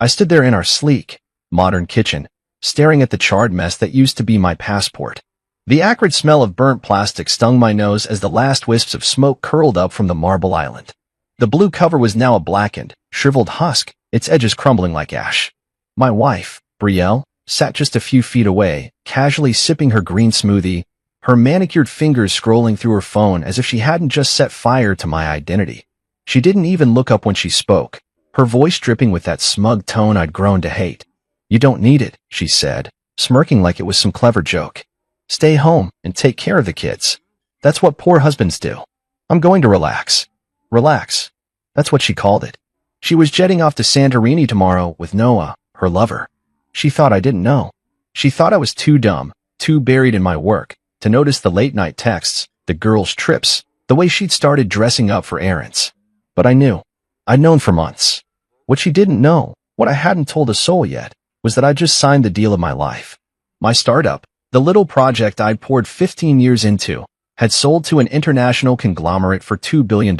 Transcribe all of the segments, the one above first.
I stood there in our sleek, modern kitchen, staring at the charred mess that used to be my passport. The acrid smell of burnt plastic stung my nose as the last wisps of smoke curled up from the marble island. The blue cover was now a blackened, shriveled husk, its edges crumbling like ash. My wife, Brielle, sat just a few feet away, casually sipping her green smoothie, her manicured fingers scrolling through her phone as if she hadn't just set fire to my identity. She didn't even look up when she spoke, her voice dripping with that smug tone I'd grown to hate. "You don't need it," she said, smirking like it was some clever joke. "Stay home and take care of the kids. That's what poor husbands do. I'm going to relax." Relax. That's what she called it. She was jetting off to Santorini tomorrow with Noah, her lover. She thought I didn't know. She thought I was too dumb, too buried in my work, to notice the late-night texts, the girls' trips, the way she'd started dressing up for errands. But I knew. I'd known for months. What she didn't know, what I hadn't told a soul yet, was that I'd just signed the deal of my life. My startup, the little project I'd poured 15 years into, had sold to an international conglomerate for $2 billion.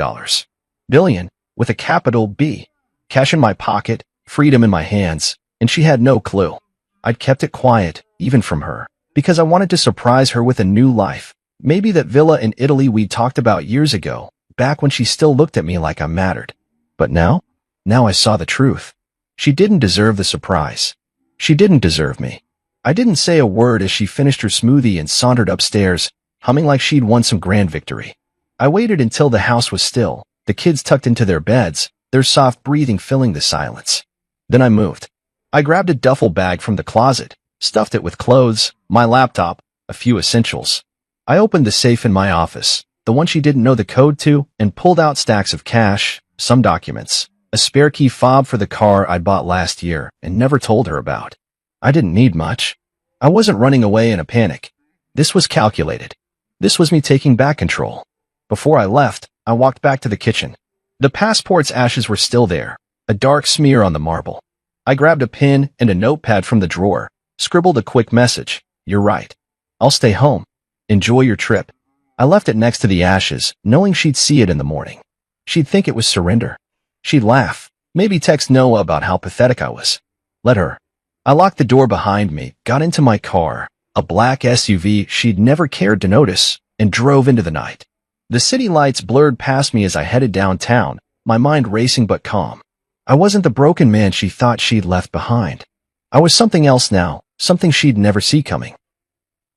Billion, with a capital B. Cash in my pocket, freedom in my hands, and she had no clue. I'd kept it quiet, even from her, because I wanted to surprise her with a new life. Maybe that villa in Italy we'd talked about years ago, back when she still looked at me like I mattered. But now I saw the truth. She didn't deserve the surprise. She didn't deserve me. I didn't say a word as she finished her smoothie and sauntered upstairs, humming like she'd won some grand victory. I waited until the house was still, the kids tucked into their beds, their soft breathing filling the silence. Then I moved. I grabbed a duffel bag from the closet, stuffed it with clothes, my laptop, a few essentials. I opened the safe in my office, the one she didn't know the code to, and pulled out stacks of cash, some documents, a spare key fob for the car I'd bought last year and never told her about. I didn't need much. I wasn't running away in a panic. This was calculated. This was me taking back control. Before I left, I walked back to the kitchen. The passport's ashes were still there, a dark smear on the marble. I grabbed a pen and a notepad from the drawer, scribbled a quick message. "You're right. I'll stay home. Enjoy your trip." I left it next to the ashes, knowing she'd see it in the morning. She'd think it was surrender. She'd laugh, maybe text Noah about how pathetic I was. Let her. I locked the door behind me, got into my car, a black SUV she'd never cared to notice, and drove into the night. The city lights blurred past me as I headed downtown, my mind racing but calm. I wasn't the broken man she thought she'd left behind. I was something else now, something she'd never see coming.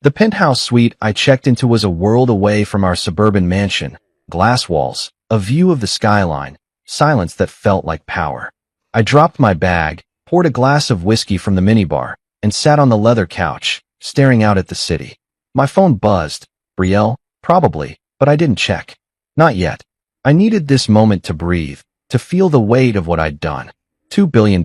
The penthouse suite I checked into was a world away from our suburban mansion, glass walls, a view of the skyline, silence that felt like power. I dropped my bag, poured a glass of whiskey from the minibar, and sat on the leather couch, staring out at the city. My phone buzzed. Brielle? Probably, but I didn't check. Not yet. I needed this moment to breathe, to feel the weight of what I'd done. $2 billion.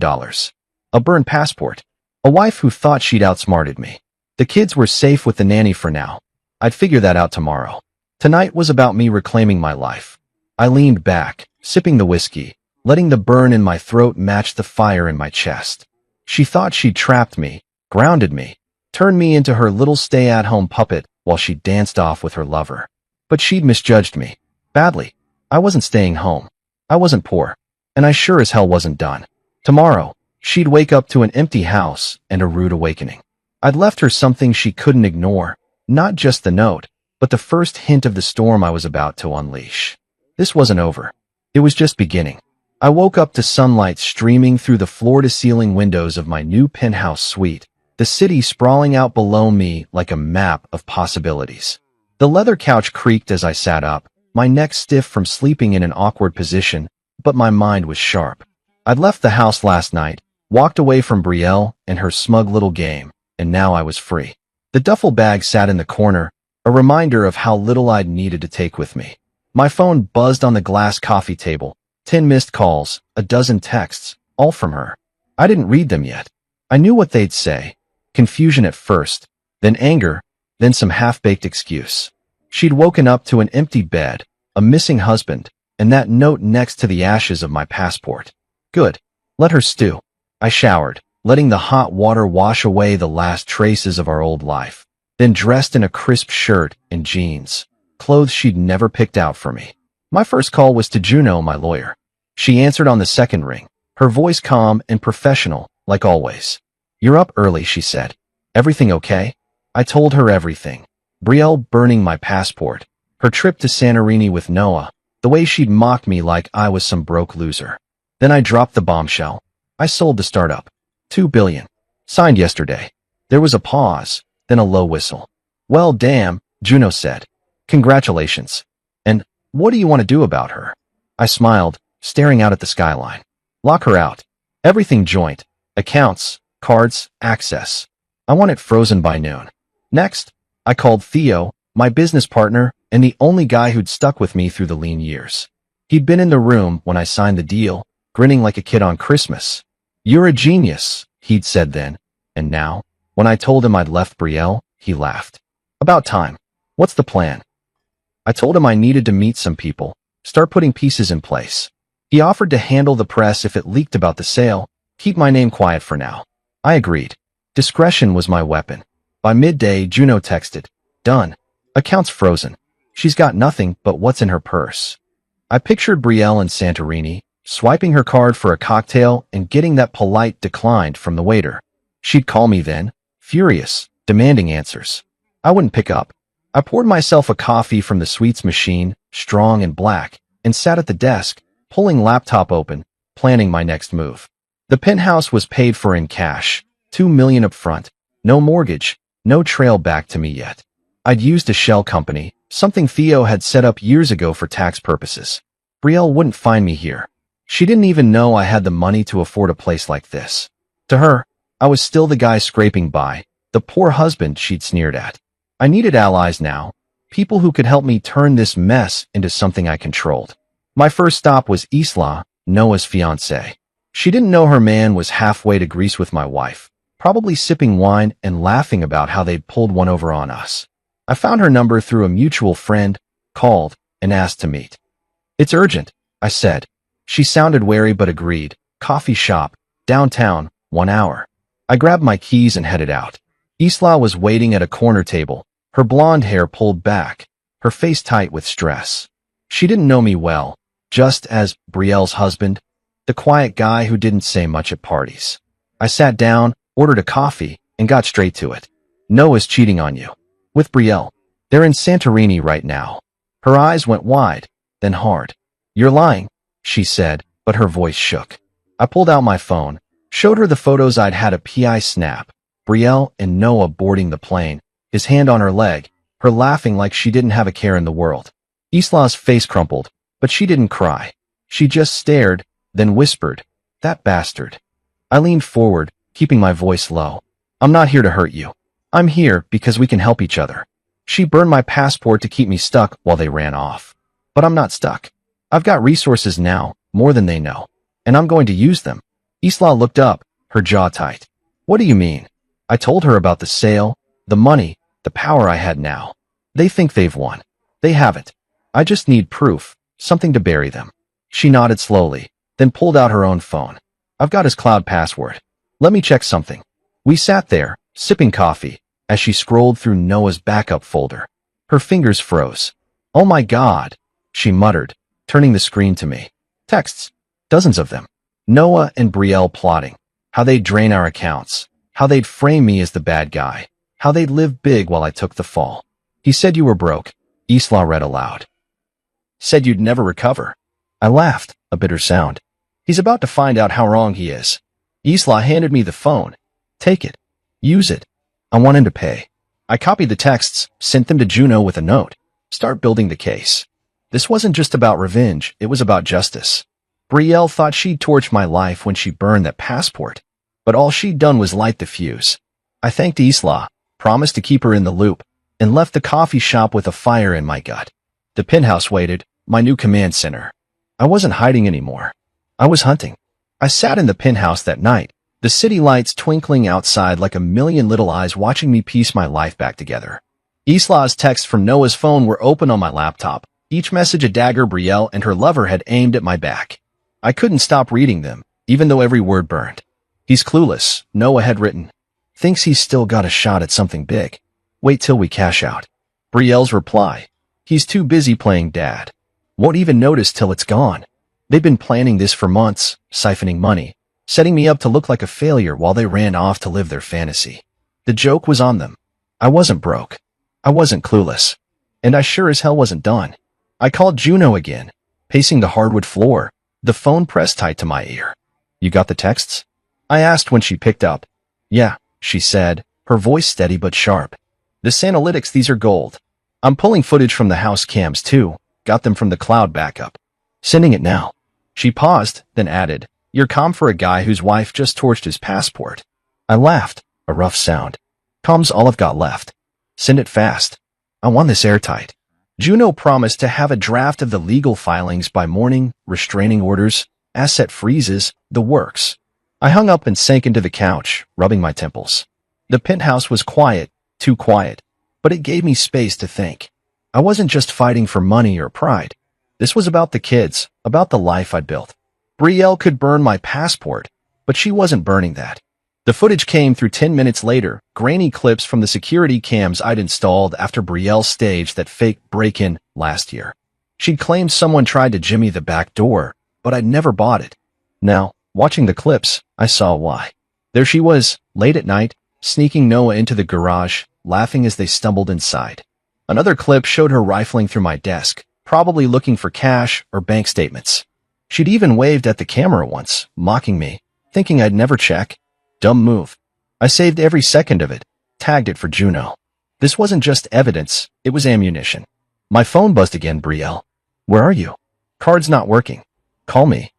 A burned passport. A wife who thought she'd outsmarted me. The kids were safe with the nanny for now. I'd figure that out tomorrow. Tonight was about me reclaiming my life. I leaned back, sipping the whiskey, letting the burn in my throat match the fire in my chest. She thought she'd trapped me, grounded me, turned me into her little stay-at-home puppet while she danced off with her lover. But she'd misjudged me. Badly. I wasn't staying home. I wasn't poor. And I sure as hell wasn't done. Tomorrow, she'd wake up to an empty house and a rude awakening. I'd left her something she couldn't ignore, not just the note, but the first hint of the storm I was about to unleash. This wasn't over. It was just beginning. I woke up to sunlight streaming through the floor-to-ceiling windows of my new penthouse suite, the city sprawling out below me like a map of possibilities. The leather couch creaked as I sat up, my neck stiff from sleeping in an awkward position, but my mind was sharp. I'd left the house last night, walked away from Brielle and her smug little game, and now I was free. The duffel bag sat in the corner, a reminder of how little I'd needed to take with me. My phone buzzed on the glass coffee table, 10 missed calls, a dozen texts, all from her. I didn't read them yet. I knew what they'd say. Confusion at first, then anger, then some half-baked excuse. She'd woken up to an empty bed, a missing husband, and that note next to the ashes of my passport. Good. Let her stew. I showered, letting the hot water wash away the last traces of our old life, then dressed in a crisp shirt and jeans, clothes she'd never picked out for me. My first call was to Juno, my lawyer. She answered on the second ring, her voice calm and professional, like always. "You're up early," she said. "Everything okay?" I told her everything. Brielle burning my passport, her trip to Santorini with Noah, the way she'd mocked me like I was some broke loser. Then I dropped the bombshell. I sold the startup. $2 billion. Signed yesterday. There was a pause, then a low whistle. "Well, damn," Juno said. "Congratulations. And what do you want to do about her?" I smiled, staring out at the skyline. "Lock her out. Everything joint. Accounts, cards, access. I want it frozen by noon." Next, I called Theo, my business partner and the only guy who'd stuck with me through the lean years. He'd been in the room when I signed the deal, grinning like a kid on Christmas. "You're a genius," he'd said then. And now, when I told him I'd left Brielle, he laughed. "About time. What's the plan?" I told him I needed to meet some people, start putting pieces in place. He offered to handle the press if it leaked about the sale, keep my name quiet for now. I agreed. Discretion was my weapon. By midday, Juno texted, "Done. Accounts frozen. She's got nothing but what's in her purse." I pictured Brielle in Santorini, swiping her card for a cocktail and getting that polite declined from the waiter. She'd call me then, furious, demanding answers. I wouldn't pick up. I poured myself a coffee from the sweets machine, strong and black, and sat at the desk, pulling laptop open, planning my next move. The penthouse was paid for in cash, $2 million up front, no mortgage, no trail back to me yet. I'd used a shell company, something Theo had set up years ago for tax purposes. Brielle wouldn't find me here. She didn't even know I had the money to afford a place like this. To her, I was still the guy scraping by, the poor husband she'd sneered at. I needed allies now, people who could help me turn this mess into something I controlled. My first stop was Isla, Noah's fiancée. She didn't know her man was halfway to Greece with my wife, probably sipping wine and laughing about how they'd pulled one over on us. I found her number through a mutual friend, called, and asked to meet. "It's urgent," I said. She sounded wary but agreed. "Coffee shop, downtown, 1 hour." I grabbed my keys and headed out. Isla was waiting at a corner table, her blonde hair pulled back, her face tight with stress. She didn't know me well, just as Brielle's husband, the quiet guy who didn't say much at parties. I sat down, ordered a coffee, and got straight to it. "Noah's cheating on you." "With Brielle. They're in Santorini right now." Her eyes went wide, then hard. "You're lying," she said, but her voice shook. I pulled out my phone, showed her the photos I'd had a PI snap, Brielle and Noah boarding the plane, his hand on her leg, her laughing like she didn't have a care in the world. Isla's face crumpled, but she didn't cry. She just stared, then whispered, "That bastard." I leaned forward, keeping my voice low. "I'm not here to hurt you. I'm here because we can help each other." She burned my passport to keep me stuck while they ran off. But I'm not stuck. I've got resources now, more than they know, and I'm going to use them. Isla looked up, her jaw tight. "What do you mean?" I told her about the sale, the money, the power I had now. "They think they've won. They haven't. I just need proof, something to bury them." She nodded slowly, then pulled out her own phone. "I've got his cloud password. Let me check something." We sat there, sipping coffee, as she scrolled through Noah's backup folder. Her fingers froze. "Oh my God," she muttered, turning the screen to me. Texts. Dozens of them. Noah and Brielle plotting. How they'd drain our accounts. How they'd frame me as the bad guy. How they'd live big while I took the fall. "He said you were broke," Isla read aloud. "Said you'd never recover." I laughed, a bitter sound. "He's about to find out how wrong he is." Isla handed me the phone. "Take it. Use it. I want him to pay." I copied the texts, sent them to Juno with a note. "Start building the case." This wasn't just about revenge, it was about justice. Brielle thought she'd torched my life when she burned that passport, but all she'd done was light the fuse. I thanked Isla, promised to keep her in the loop, and left the coffee shop with a fire in my gut. The penthouse waited, my new command center. I wasn't hiding anymore. I was hunting. I sat in the penthouse that night, the city lights twinkling outside like a million little eyes watching me piece my life back together. Isla's texts from Noah's phone were open on my laptop, each message a dagger Brielle and her lover had aimed at my back. I couldn't stop reading them, even though every word burned. "He's clueless," Noah had written. "Thinks he's still got a shot at something big. Wait till we cash out." Brielle's reply. "He's too busy playing dad. Won't even notice till it's gone. They've been planning this for months, siphoning money, setting me up to look like a failure while they ran off to live their fantasy. The joke was on them. I wasn't broke. I wasn't clueless. And I sure as hell wasn't done. I called Juno again, pacing the hardwood floor, the phone pressed tight to my ear. "You got the texts?" I asked when she picked up. "Yeah," she said, her voice steady but sharp. "This analytics, these are gold. I'm pulling footage from the house cams too. Got them from the cloud backup. Sending it now." She paused, then added, "You're calm for a guy whose wife just torched his passport." I laughed, a rough sound. "Calm's all I've got left. Send it fast. I want this airtight." Juno promised to have a draft of the legal filings by morning, restraining orders, asset freezes, the works. I hung up and sank into the couch, rubbing my temples. The penthouse was quiet, too quiet, but it gave me space to think. I wasn't just fighting for money or pride. This was about the kids, about the life I'd built. Brielle could burn my passport, but she wasn't burning that. The footage came through 10 minutes later, grainy clips from the security cams I'd installed after Brielle staged that fake break-in last year. She'd claimed someone tried to jimmy the back door, but I'd never bought it. Now, watching the clips, I saw why. There she was, late at night, sneaking Noah into the garage, laughing as they stumbled inside. Another clip showed her rifling through my desk, probably looking for cash or bank statements. She'd even waved at the camera once, mocking me, thinking I'd never check. Dumb move. I saved every second of it, tagged it for Juno. This wasn't just evidence, it was ammunition. My phone buzzed again. "Brielle, where are you? Card's not working. Call me."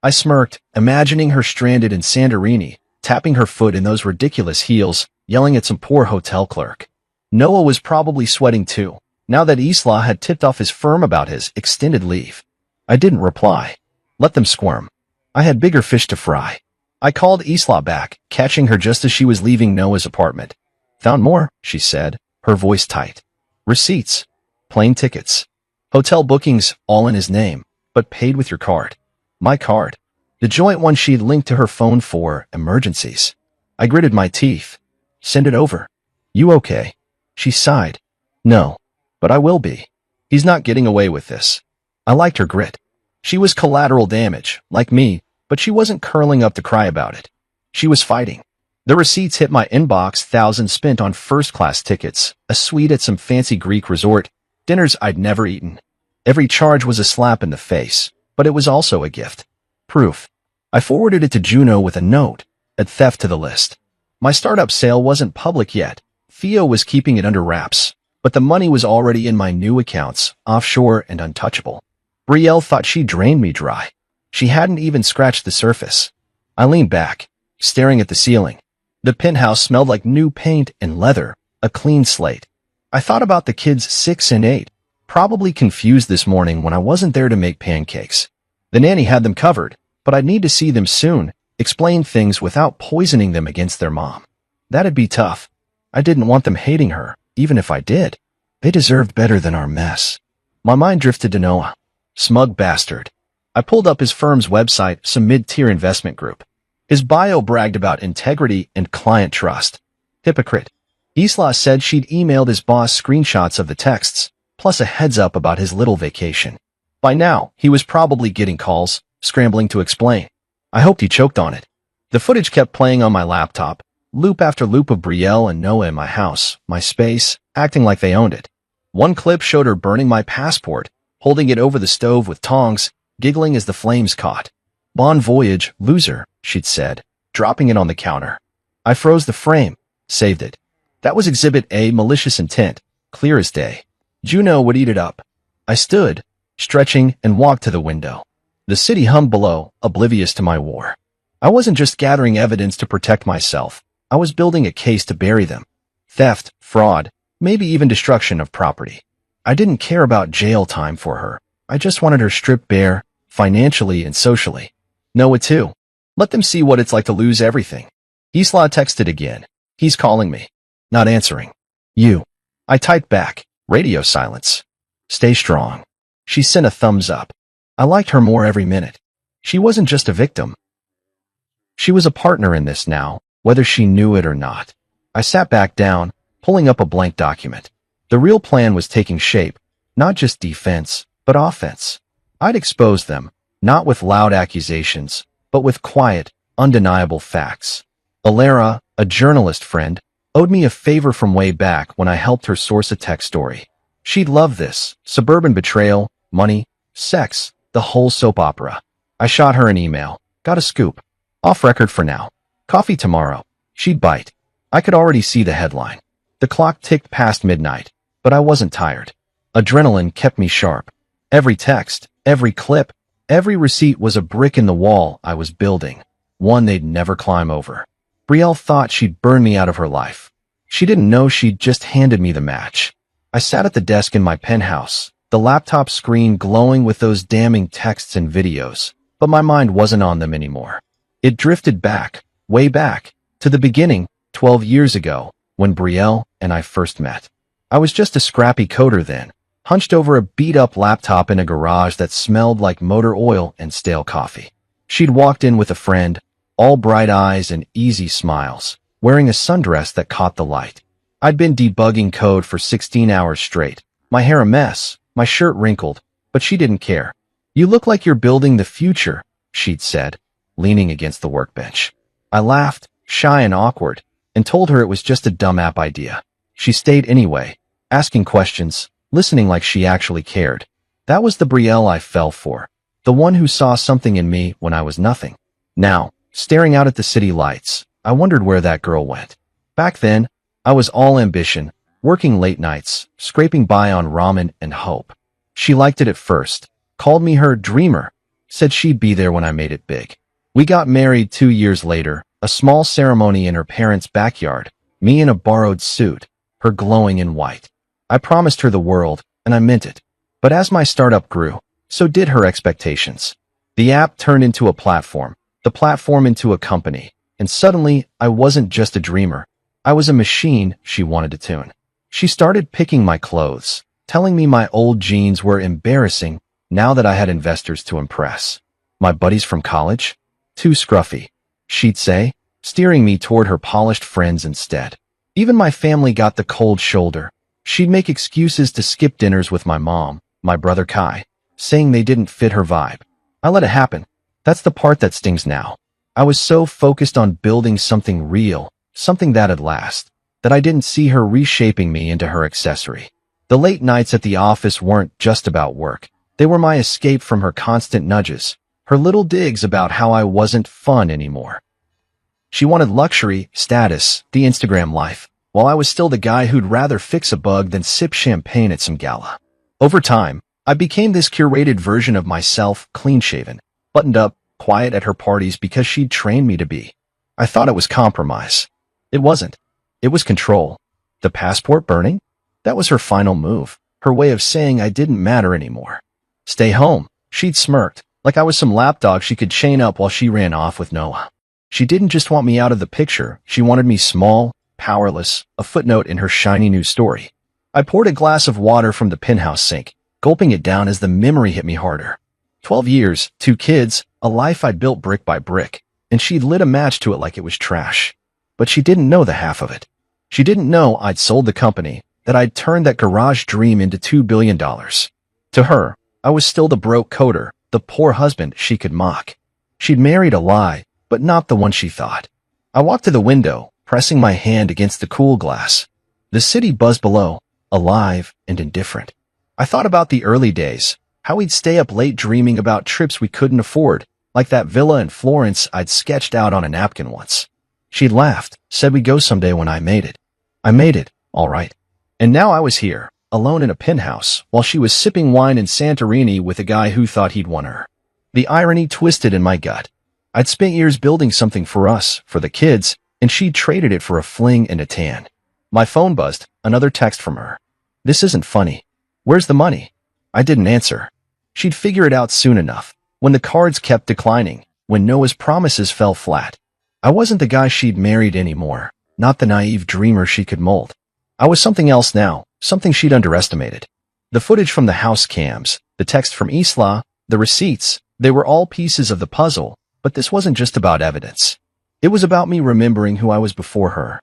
I smirked, imagining her stranded in Santorini, tapping her foot in those ridiculous heels, yelling at some poor hotel clerk. Noah was probably sweating too, now that Isla had tipped off his firm about his extended leave. I didn't reply. Let them squirm. I had bigger fish to fry. I called Isla back, catching her just as she was leaving Noah's apartment. "Found more," she said, her voice tight. "Receipts. Plane tickets. Hotel bookings, all in his name, but paid with your card." My card. The joint one she'd linked to her phone for emergencies. I gritted my teeth. "Send it over." "You okay?" She sighed. "No, but I will be. He's not getting away with this." I liked her grit. She was collateral damage, like me, but she wasn't curling up to cry about it. She was fighting. The receipts hit my inbox, thousands spent on first-class tickets, a suite at some fancy Greek resort, dinners I'd never eaten. Every charge was a slap in the face, but it was also a gift. Proof. I forwarded it to Juno with a note, add theft to the list. My startup sale wasn't public yet. Theo was keeping it under wraps, but the money was already in my new accounts, offshore and untouchable. Brielle thought she drained me dry. She hadn't even scratched the surface. I leaned back, staring at the ceiling. The penthouse smelled like new paint and leather, a clean slate. I thought about the kids 6 and 8, probably confused this morning when I wasn't there to make pancakes. The nanny had them covered, but I'd need to see them soon, explain things without poisoning them against their mom. That'd be tough. I didn't want them hating her, even if I did. They deserved better than our mess. My mind drifted to Noah. Smug bastard. I pulled up his firm's website, some mid-tier investment group. His bio bragged about integrity and client trust. Hypocrite. Isla said she'd emailed his boss screenshots of the texts, plus a heads up about his little vacation. By now, he was probably getting calls, scrambling to explain. I hoped he choked on it. The footage kept playing on my laptop, loop after loop of Brielle and Noah in my house, my space, acting like they owned it. One clip showed her burning my passport, holding it over the stove with tongs, giggling as the flames caught. "Bon voyage, loser," she'd said, dropping it on the counter. I froze the frame, saved it. That was Exhibit A, malicious intent, clear as day. Juno would eat it up. I stood, stretching, and walked to the window. The city hummed below, oblivious to my war. I wasn't just gathering evidence to protect myself. I was building a case to bury them. Theft, fraud, maybe even destruction of property. I didn't care about jail time for her. I just wanted her stripped bare, financially and socially. Noah too. Let them see what it's like to lose everything. Isla texted again. He's calling me. Not answering. You. I typed back. Radio silence. Stay strong. She sent a thumbs up. I liked her more every minute. She wasn't just a victim. She was a partner in this now, whether she knew it or not. I sat back down, pulling up a blank document. The real plan was taking shape, not just defense, but offense. I'd expose them, not with loud accusations, but with quiet, undeniable facts. Alara, a journalist friend, owed me a favor from way back when I helped her source a tech story. She'd love this. Suburban betrayal, money, sex, the whole soap opera. I shot her an email. Got a scoop. Off record for now. Coffee tomorrow. She'd bite. I could already see the headline. The clock ticked past midnight, but I wasn't tired. Adrenaline kept me sharp. Every text, every clip, every receipt was a brick in the wall I was building, one they'd never climb over. Brielle thought she'd burn me out of her life. She didn't know she'd just handed me the match. I sat at the desk in my penthouse, the laptop screen glowing with those damning texts and videos, but my mind wasn't on them anymore. It drifted back, way back, to the beginning, 12 years ago, when Brielle and I first met. I was just a scrappy coder then, hunched over a beat-up laptop in a garage that smelled like motor oil and stale coffee. She'd walked in with a friend, all bright eyes and easy smiles, wearing a sundress that caught the light. I'd been debugging code for 16 hours straight, my hair a mess, my shirt wrinkled, but she didn't care. "You look like you're building the future," she'd said, leaning against the workbench. I laughed, shy and awkward, and told her it was just a dumb app idea. She stayed anyway, asking questions, listening like she actually cared. That was the Brielle I fell for, the one who saw something in me when I was nothing. Now, staring out at the city lights, I wondered where that girl went. Back then, I was all ambition, working late nights, scraping by on ramen and hope. She liked it at first, called me her dreamer, said she'd be there when I made it big. We got married 2 years later, a small ceremony in her parents' backyard, me in a borrowed suit, her glowing in white. I promised her the world, and I meant it. But as my startup grew, so did her expectations. The app turned into a platform, the platform into a company, and suddenly I wasn't just a dreamer. I was a machine she wanted to tune. She started picking my clothes, telling me my old jeans were embarrassing now that I had investors to impress. My buddies from college? Too scruffy, she'd say, steering me toward her polished friends instead. Even my family got the cold shoulder. She'd make excuses to skip dinners with my mom, my brother Kai, saying they didn't fit her vibe. I let it happen. That's the part that stings now. I was so focused on building something real, something that'd last, that I didn't see her reshaping me into her accessory. The late nights at the office weren't just about work. They were my escape from her constant nudges, her little digs about how I wasn't fun anymore. She wanted luxury, status, the Instagram life, while I was still the guy who'd rather fix a bug than sip champagne at some gala. Over time, I became this curated version of myself, clean-shaven, buttoned up, quiet at her parties because she'd trained me to be. I thought it was compromise. It wasn't. It was control. The passport burning? That was her final move, her way of saying I didn't matter anymore. "Stay home," she'd smirked, like I was some lapdog she could chain up while she ran off with Noah. She didn't just want me out of the picture, she wanted me small, powerless, a footnote in her shiny new story. I poured a glass of water from the penthouse sink, gulping it down as the memory hit me harder. 12 years, 2 kids, a life I built brick by brick, and she'd lit a match to it like it was trash. But she didn't know the half of it. She didn't know I'd sold the company, that I'd turned that garage dream into $2 billion. To her, I was still the broke coder, the poor husband she could mock. She'd married a lie, but not the one she thought. I walked to the window, pressing my hand against the cool glass. The city buzzed below, alive and indifferent. I thought about the early days, how we'd stay up late dreaming about trips we couldn't afford, like that villa in Florence I'd sketched out on a napkin once. She'd laughed, said we'd go someday when I made it. I made it, all right. And now I was here, alone in a penthouse, while she was sipping wine in Santorini with a guy who thought he'd won her. The irony twisted in my gut. I'd spent years building something for us, for the kids, and she'd traded it for a fling and a tan. My phone buzzed, another text from her. "This isn't funny. Where's the money?" I didn't answer. She'd figure it out soon enough, when the cards kept declining, when Noah's promises fell flat. I wasn't the guy she'd married anymore, not the naive dreamer she could mold. I was something else now, something she'd underestimated. The footage from the house cams, the text from Isla, the receipts, they were all pieces of the puzzle, but this wasn't just about evidence. It was about me remembering who I was before her.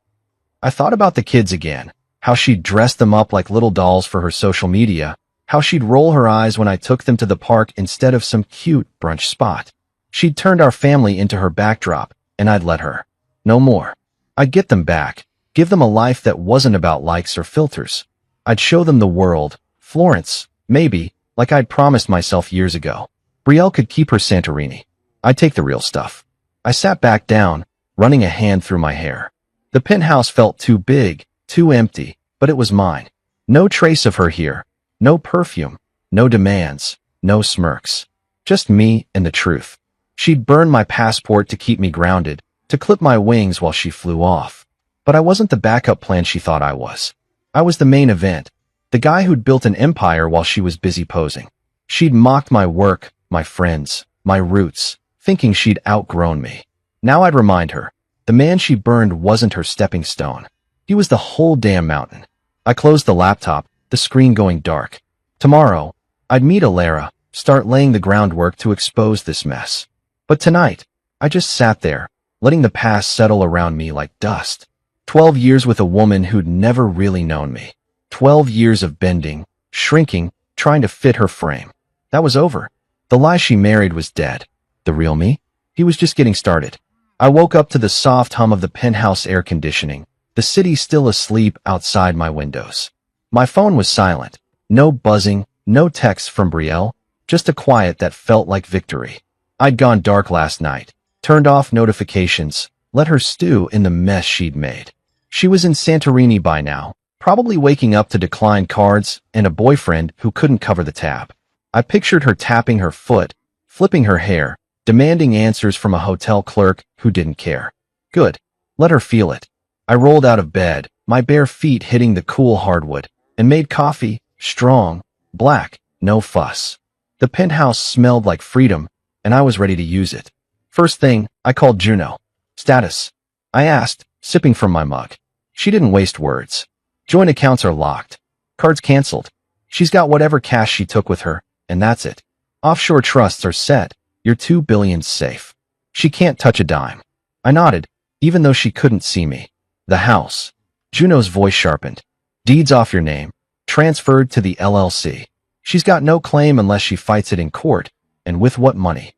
I thought about the kids again, how she'd dress them up like little dolls for her social media, how she'd roll her eyes when I took them to the park instead of some cute brunch spot. She'd turned our family into her backdrop, and I'd let her. No more. I'd get them back, give them a life that wasn't about likes or filters. I'd show them the world, Florence, maybe, like I'd promised myself years ago. Brielle could keep her Santorini. I'd take the real stuff. I sat back down, running a hand through my hair. The penthouse felt too big, too empty, but it was mine. No trace of her here. No perfume. No demands. No smirks. Just me and the truth. She'd burned my passport to keep me grounded, to clip my wings while she flew off. But I wasn't the backup plan she thought I was. I was the main event, the guy who'd built an empire while she was busy posing. She'd mocked my work, my friends, my roots, thinking she'd outgrown me. Now I'd remind her, the man she burned wasn't her stepping stone. He was the whole damn mountain. I closed the laptop, the screen going dark. Tomorrow, I'd meet Alara, start laying the groundwork to expose this mess. But tonight, I just sat there, letting the past settle around me like dust. 12 years with a woman who'd never really known me. 12 years of bending, shrinking, trying to fit her frame. That was over. The lie she married was dead. The real me? He was just getting started. I woke up to the soft hum of the penthouse air conditioning, the city still asleep outside my windows. My phone was silent. No buzzing, no texts from Brielle, just a quiet that felt like victory. I'd gone dark last night, turned off notifications, let her stew in the mess she'd made. She was in Santorini by now, probably waking up to declined cards and a boyfriend who couldn't cover the tab. I pictured her tapping her foot, flipping her hair, demanding answers from a hotel clerk who didn't care. Good. Let her feel it. I rolled out of bed, my bare feet hitting the cool hardwood, and made coffee, strong, black, no fuss. The penthouse smelled like freedom, and I was ready to use it. First thing, I called Juno. Status? I asked, sipping from my mug. She didn't waste words. Joint accounts are locked. Cards canceled. She's got whatever cash she took with her, and that's it. Offshore trusts are set. Your $2 billion's safe. She can't touch a dime. I nodded, even though she couldn't see me. The house. Juno's voice sharpened. Deeds off your name. Transferred to the LLC. She's got no claim unless she fights it in court, and with what money?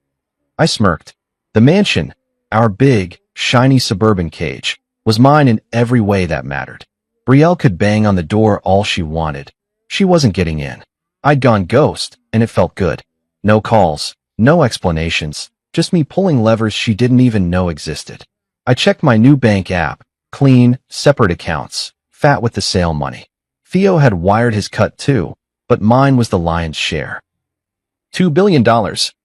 I smirked. The mansion, our big, shiny suburban cage, was mine in every way that mattered. Brielle could bang on the door all she wanted. She wasn't getting in. I'd gone ghost, and it felt good. No calls, no explanations, just me pulling levers she didn't even know existed. I checked my new bank app, clean, separate accounts, fat with the sale money. Theo had wired his cut too, but mine was the lion's share. $2 billion,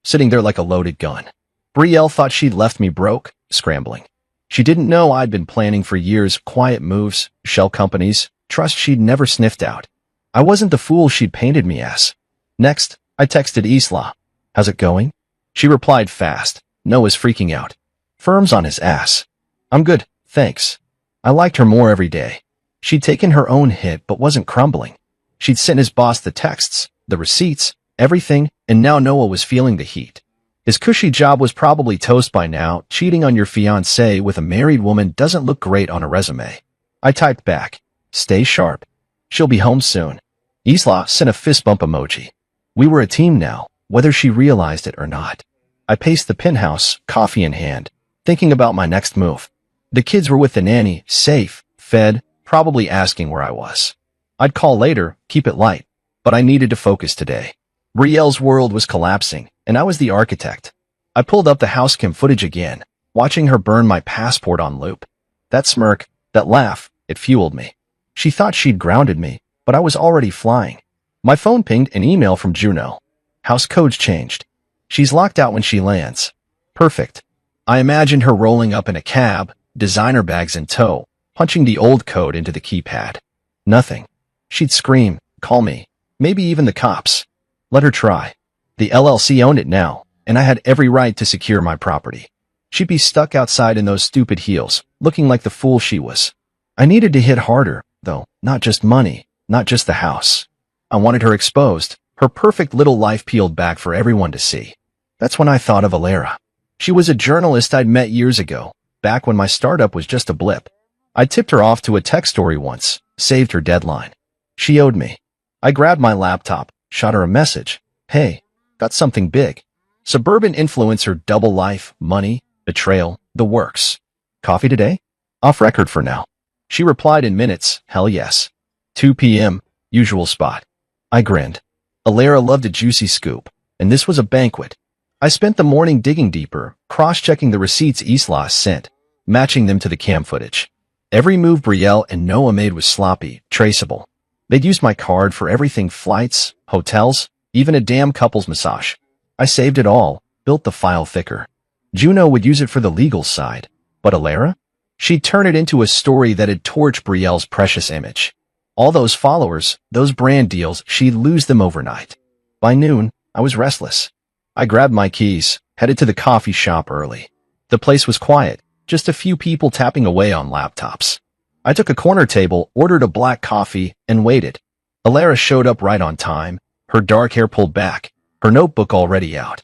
sitting there like a loaded gun. Brielle thought she'd left me broke, scrambling. She didn't know I'd been planning for years, quiet moves, shell companies, trust she'd never sniffed out. I wasn't the fool she'd painted me as. Next, I texted Isla. How's it going? She replied fast. Noah's freaking out. Firm's on his ass. I'm good, thanks. I liked her more every day. She'd taken her own hit but wasn't crumbling. She'd sent his boss the texts, the receipts, everything, and now Noah was feeling the heat. His cushy job was probably toast by now. Cheating on your fiancé with a married woman doesn't look great on a resume. I typed back. Stay sharp. She'll be home soon. Isla sent a fist bump emoji. We were a team now, whether she realized it or not. I paced the penthouse, coffee in hand, thinking about my next move. The kids were with the nanny, safe, fed, probably asking where I was. I'd call later, keep it light, but I needed to focus today. Brielle's world was collapsing, and I was the architect. I pulled up the house cam footage again, watching her burn my passport on loop. That smirk, that laugh, it fueled me. She thought she'd grounded me, but I was already flying. My phone pinged an email from Juno. House codes changed. She's locked out when she lands. Perfect. I imagined her rolling up in a cab, designer bags in tow, punching the old code into the keypad. Nothing. She'd scream, call me, maybe even the cops. Let her try. The LLC owned it now, and I had every right to secure my property. She'd be stuck outside in those stupid heels, looking like the fool she was. I needed to hit harder, though, not just money, not just the house. I wanted her exposed, her perfect little life peeled back for everyone to see. That's when I thought of Alara. She was a journalist I'd met years ago, back when my startup was just a blip. I tipped her off to a tech story once, saved her deadline. She owed me. I grabbed my laptop, shot her a message. Hey, got something big. Suburban influencer double life, money, betrayal, The works. Coffee today? Off record for now. She replied in minutes, hell yes. 2 p.m., usual spot. I grinned. Alara loved a juicy scoop, and this was a banquet. I spent the morning digging deeper, cross-checking the receipts Isla sent, matching them to the cam footage. Every move Brielle and Noah made was sloppy, traceable. They'd used my card for everything: flights, hotels, even a damn couple's massage. I saved it all, built the file thicker. Juno would use it for the legal side, but Alara? She'd turn it into a story that'd torch Brielle's precious image. All those followers, those brand deals, she'd lose them overnight. By noon, I was restless. I grabbed my keys, headed to the coffee shop early. The place was quiet, just a few people tapping away on laptops. I took a corner table, ordered a black coffee, and waited. Alara showed up right on time, her dark hair pulled back, her notebook already out.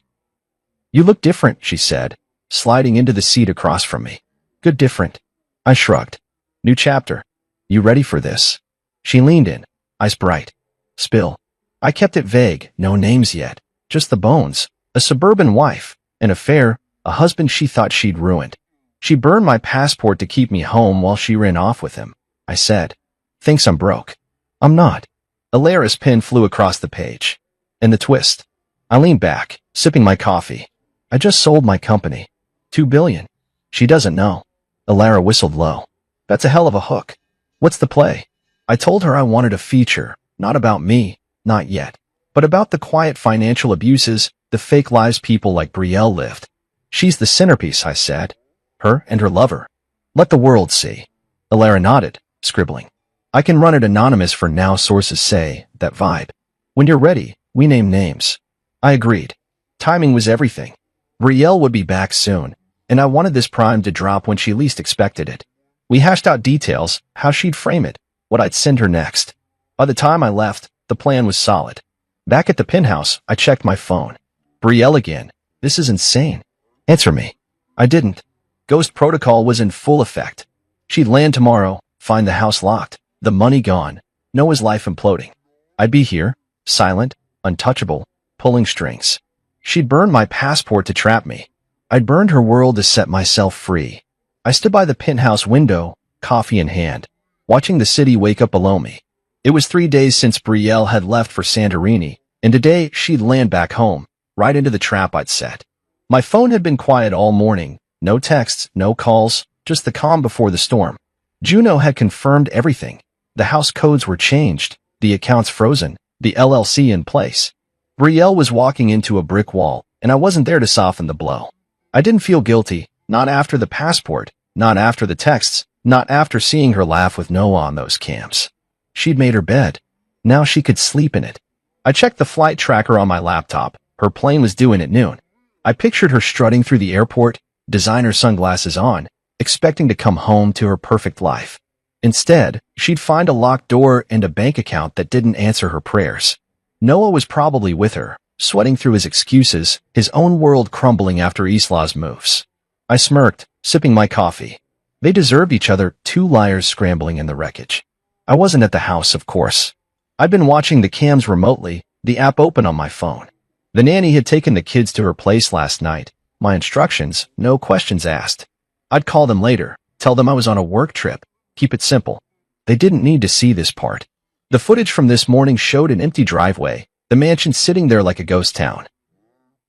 You look different, she said, sliding into the seat across from me. Good different. I shrugged. New chapter. You ready for this? She leaned in, eyes bright. Spill. I kept it vague, no names yet, just the bones. A suburban wife, an affair, a husband she thought she'd ruined. She burned my passport to keep me home while she ran off with him. I said, thinks I'm broke. I'm not. Alara's pen flew across the page. And the twist. I leaned back, sipping my coffee. I just sold my company. $2 billion. She doesn't know. Alara whistled low. That's a hell of a hook. What's the play? I told her I wanted a feature, not about me, not yet, but about the quiet financial abuses, the fake lives people like Brielle lived. She's the centerpiece, I said. Her and her lover. Let the world see. Alara nodded, scribbling. I can run it anonymous for now, sources say, that vibe. When you're ready, we name names. I agreed. Timing was everything. Brielle would be back soon, and I wanted this prime to drop when she least expected it. We hashed out details, how she'd frame it, what I'd send her next. By the time I left, the plan was solid. Back at the penthouse, I checked my phone. Brielle again. This is insane. Answer me. I didn't. Ghost protocol was in full effect. She'd land tomorrow, find the house locked, the money gone, Noah's life imploding. I'd be here, silent, untouchable, pulling strings. She'd burned my passport to trap me. I'd burned her world to set myself free. I stood by the penthouse window, coffee in hand, watching the city wake up below me. It was 3 days since Brielle had left for Santorini, and today she'd land back home, right into the trap I'd set. My phone had been quiet all morning. No texts, no calls, just the calm before the storm. Juno had confirmed everything. The house codes were changed, the accounts frozen, the LLC in place. Brielle was walking into a brick wall, and I wasn't there to soften the blow. I didn't feel guilty, not after the passport, not after the texts, not after seeing her laugh with Noah on those cams. She'd made her bed. Now she could sleep in it. I checked the flight tracker on my laptop. Her plane was due in at noon. I pictured her strutting through the airport, designer sunglasses on, expecting to come home to her perfect life. Instead, she'd find a locked door and a bank account that didn't answer her prayers. Noah was probably with her, sweating through his excuses, his own world crumbling after Isla's moves. I smirked, sipping my coffee. They deserved each other, two liars scrambling in the wreckage. I wasn't at the house, of course. I'd been watching the cams remotely, the app open on my phone. The nanny had taken the kids to her place last night. My instructions, no questions asked. I'd call them later, tell them I was on a work trip, keep it simple. They didn't need to see this part. The footage from this morning showed an empty driveway, the mansion sitting there like a ghost town.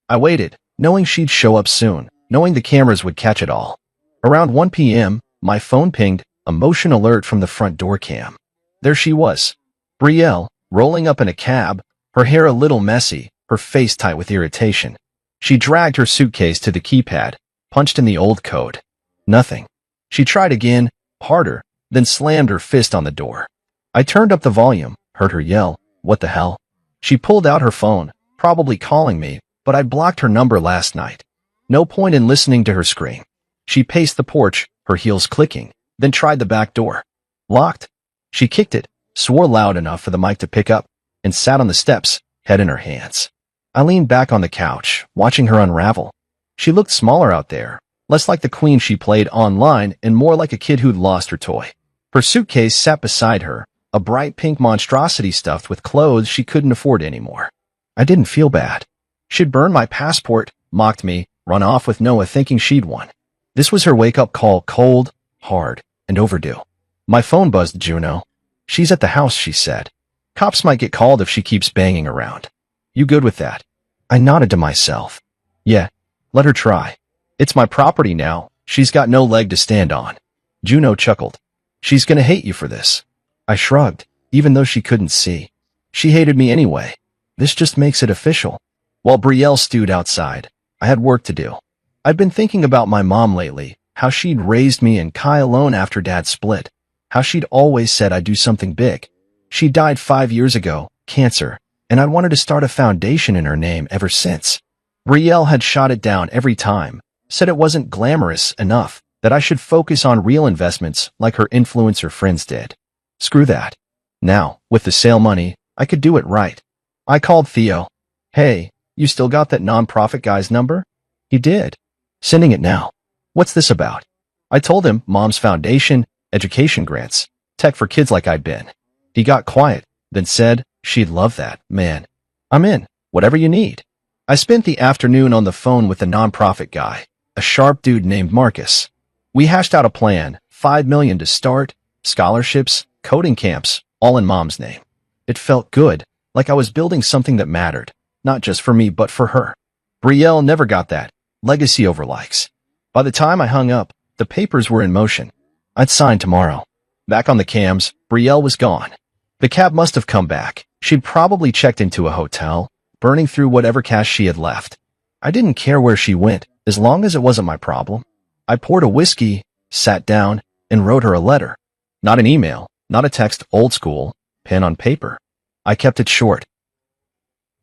I waited, knowing she'd show up soon, knowing the cameras would catch it all. Around 1 p.m., my phone pinged, a motion alert from the front door cam. There she was. Brielle, rolling up in a cab, her hair a little messy, her face tight with irritation. She dragged her suitcase to the keypad, punched in the old code. Nothing. She tried again, harder, then slammed her fist on the door. I turned up the volume, heard her yell, "What the hell?" She pulled out her phone, probably calling me, but I'd blocked her number last night. No point in listening to her scream. She paced the porch, her heels clicking, then tried the back door. Locked. She kicked it, swore loud enough for the mic to pick up, and sat on the steps, head in her hands. I leaned back on the couch, watching her unravel. She looked smaller out there, less like the queen she played online and more like a kid who'd lost her toy. Her suitcase sat beside her, a bright pink monstrosity stuffed with clothes she couldn't afford anymore. I didn't feel bad. She'd burned my passport, mocked me, run off with Noah thinking she'd won. This was her wake-up call, cold, hard, and overdue. My phone buzzed. Juno. She's at the house, she said. Cops might get called if she keeps banging around. You good with that? I nodded to myself. Yeah, let her try. It's my property now. She's got no leg to stand on. Juno chuckled. She's gonna hate you for this. I shrugged, even though she couldn't see. She hated me anyway. This just makes it official. While Brielle stewed outside, I had work to do. I'd been thinking about my mom lately, how she'd raised me and Kai alone after Dad split, how she'd always said I'd do something big. She died 5 years ago, cancer, and I'd wanted to start a foundation in her name ever since. Brielle had shot it down every time, said it wasn't glamorous enough, that I should focus on real investments like her influencer friends did. Screw that. Now, with the sale money, I could do it right. I called Theo. Hey, you still got that nonprofit guy's number? He did. Sending it now. What's this about? I told him Mom's foundation, education grants, tech for kids like I'd been. He got quiet, then said, she'd love that, man. I'm in, whatever you need. I spent the afternoon on the phone with the nonprofit guy, a sharp dude named Marcus. We hashed out a plan, $5 million to start, scholarships, coding camps, all in Mom's name. It felt good, like I was building something that mattered, not just for me but for her. Brielle never got that, legacy over likes. By the time I hung up, the papers were in motion. I'd sign tomorrow. Back on the cams, Brielle was gone. The cab must have come back. She'd probably checked into a hotel, burning through whatever cash she had left. I didn't care where she went, as long as it wasn't my problem. I poured a whiskey, sat down, and wrote her a letter. Not an email, not a text, old school, pen on paper. I kept it short.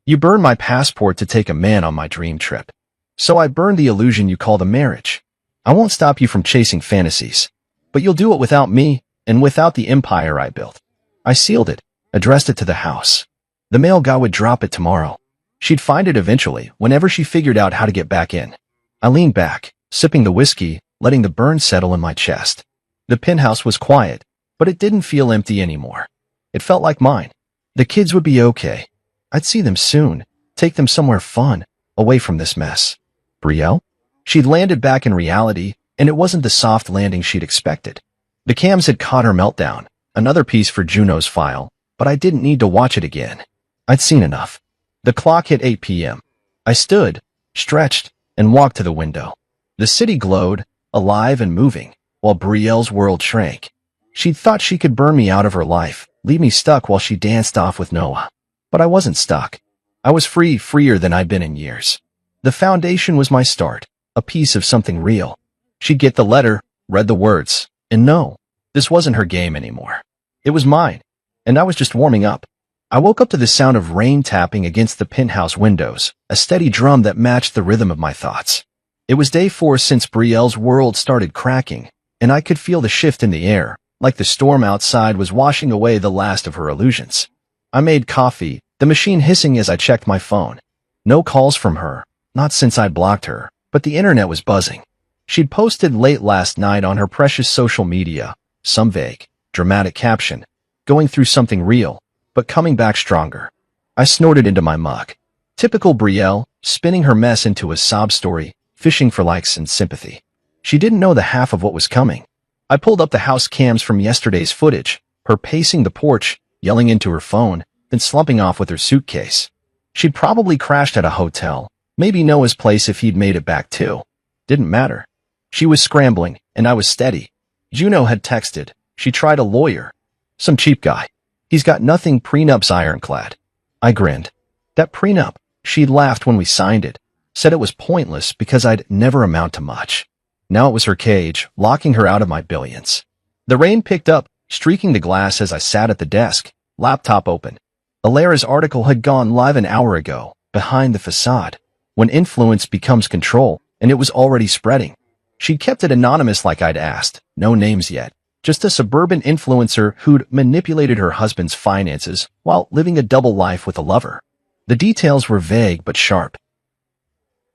You burned my passport to take a man on my dream trip. So I burned the illusion you called a marriage. I won't stop you from chasing fantasies. But you'll do it without me, and without the empire I built. I sealed it, addressed it to the house. The mail guy would drop it tomorrow. She'd find it eventually, whenever she figured out how to get back in. I leaned back, sipping the whiskey, letting the burn settle in my chest. The penthouse was quiet, but it didn't feel empty anymore. It felt like mine. The kids would be okay. I'd see them soon, take them somewhere fun, away from this mess. Brielle? She'd landed back in reality, and it wasn't the soft landing she'd expected. The cams had caught her meltdown, another piece for Juno's file, but I didn't need to watch it again. I'd seen enough. The clock hit 8 p.m. I stood, stretched, and walked to the window. The city glowed, alive and moving, while Brielle's world shrank. She'd thought she could burn me out of her life, leave me stuck while she danced off with Noah. But I wasn't stuck. I was free, freer than I'd been in years. The foundation was my start, a piece of something real. She'd get the letter, read the words, and no, this wasn't her game anymore. It was mine, and I was just warming up. I woke up to the sound of rain tapping against the penthouse windows, a steady drum that matched the rhythm of my thoughts. It was day 4 since Brielle's world started cracking, and I could feel the shift in the air, like the storm outside was washing away the last of her illusions. I made coffee, the machine hissing as I checked my phone. No calls from her, not since I'd blocked her, but the internet was buzzing. She'd posted late last night on her precious social media, some vague, dramatic caption, going through something real, but coming back stronger. I snorted into my mug. Typical Brielle, spinning her mess into a sob story, fishing for likes and sympathy. She didn't know the half of what was coming. I pulled up the house cams from yesterday's footage, her pacing the porch, yelling into her phone, then slumping off with her suitcase. She'd probably crashed at a hotel, maybe Noah's place if he'd made it back too. Didn't matter. She was scrambling, and I was steady. Juno had texted. She tried a lawyer. Some cheap guy. He's got nothing, prenup's ironclad. I grinned. That prenup, she'd laughed when we signed it, said it was pointless because I'd never amount to much. Now it was her cage, locking her out of my billions. The rain picked up, streaking the glass as I sat at the desk, laptop open. Alara's article had gone live an hour ago, behind the facade, when influence becomes control, and it was already spreading. She'd kept it anonymous like I'd asked, no names yet, just a suburban influencer who'd manipulated her husband's finances while living a double life with a lover. The details were vague but sharp.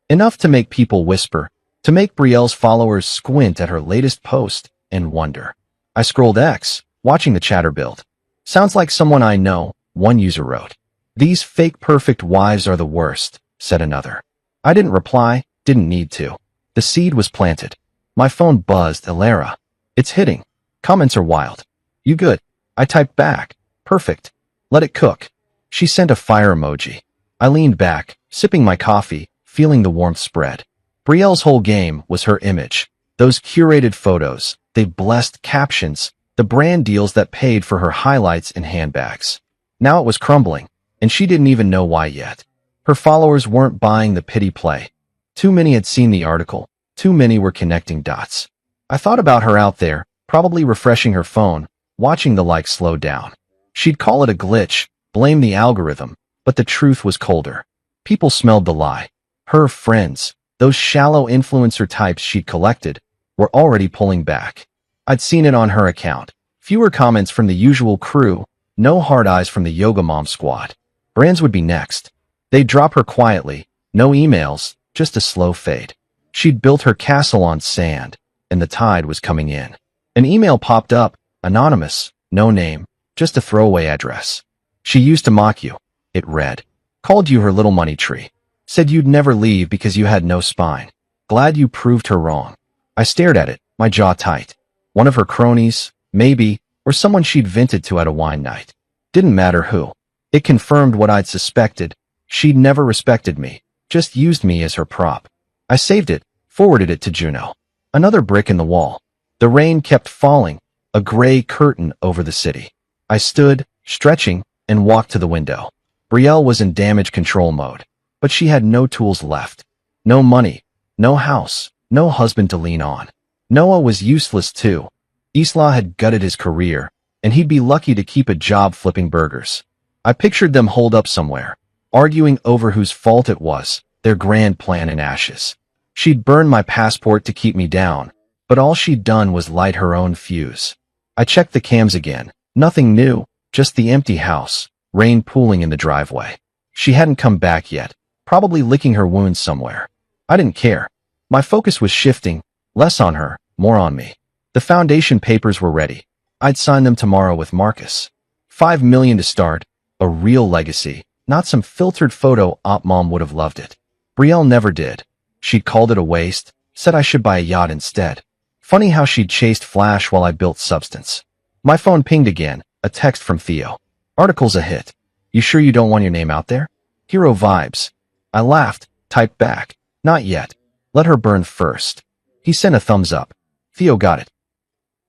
Enough to make people whisper, to make Brielle's followers squint at her latest post and wonder. I scrolled X, watching the chatter build. Sounds like someone I know, one user wrote. These fake perfect wives are the worst, said another. I didn't reply, didn't need to. The seed was planted. My phone buzzed. Alara. It's hitting. Comments are wild. You good? I typed back. Perfect. Let it cook. She sent a fire emoji. I leaned back, sipping my coffee, feeling the warmth spread. Brielle's whole game was her image. Those curated photos, they blessed captions, the brand deals that paid for her highlights and handbags. Now it was crumbling, and she didn't even know why yet. Her followers weren't buying the pity play. Too many had seen the article. Too many were connecting dots. I thought about her out there, probably refreshing her phone, watching the likes slow down. She'd call it a glitch, blame the algorithm, but the truth was colder. People smelled the lie. Her friends, those shallow influencer types she'd collected, were already pulling back. I'd seen it on her account. Fewer comments from the usual crew, no hard eyes from the Yoga Mom squad. Brands would be next. They'd drop her quietly, no emails, just a slow fade. She'd built her castle on sand, and the tide was coming in. An email popped up, anonymous, no name, just a throwaway address. She used to mock you, it read. Called you her little money tree. Said you'd never leave because you had no spine. Glad you proved her wrong. I stared at it, my jaw tight. One of her cronies, maybe, or someone she'd vented to at a wine night. Didn't matter who. It confirmed what I'd suspected. She'd never respected me, just used me as her prop. I saved it, forwarded it to Juno. Another brick in the wall. The rain kept falling, a gray curtain over the city. I stood, stretching, and walked to the window. Brielle was in damage control mode, but she had no tools left. No money, no house, no husband to lean on. Noah was useless too. Isla had gutted his career, and he'd be lucky to keep a job flipping burgers. I pictured them holed up somewhere, arguing over whose fault it was, their grand plan in ashes. She'd burned my passport to keep me down, but all she'd done was light her own fuse. I checked the cams again. Nothing new, just the empty house, rain pooling in the driveway. She hadn't come back yet, probably licking her wounds somewhere. I didn't care. My focus was shifting, less on her, more on me. The foundation papers were ready. I'd sign them tomorrow with Marcus. $5 million to start, a real legacy, not some filtered photo. Op Mom would have loved it. Brielle never did. She'd called it a waste, said I should buy a yacht instead. Funny how she'd chased flash while I built substance. My phone pinged again, a text from Theo. Article's a hit. You sure you don't want your name out there? Hero vibes. I laughed, typed back. Not yet. Let her burn first. He sent a thumbs up. Theo got it.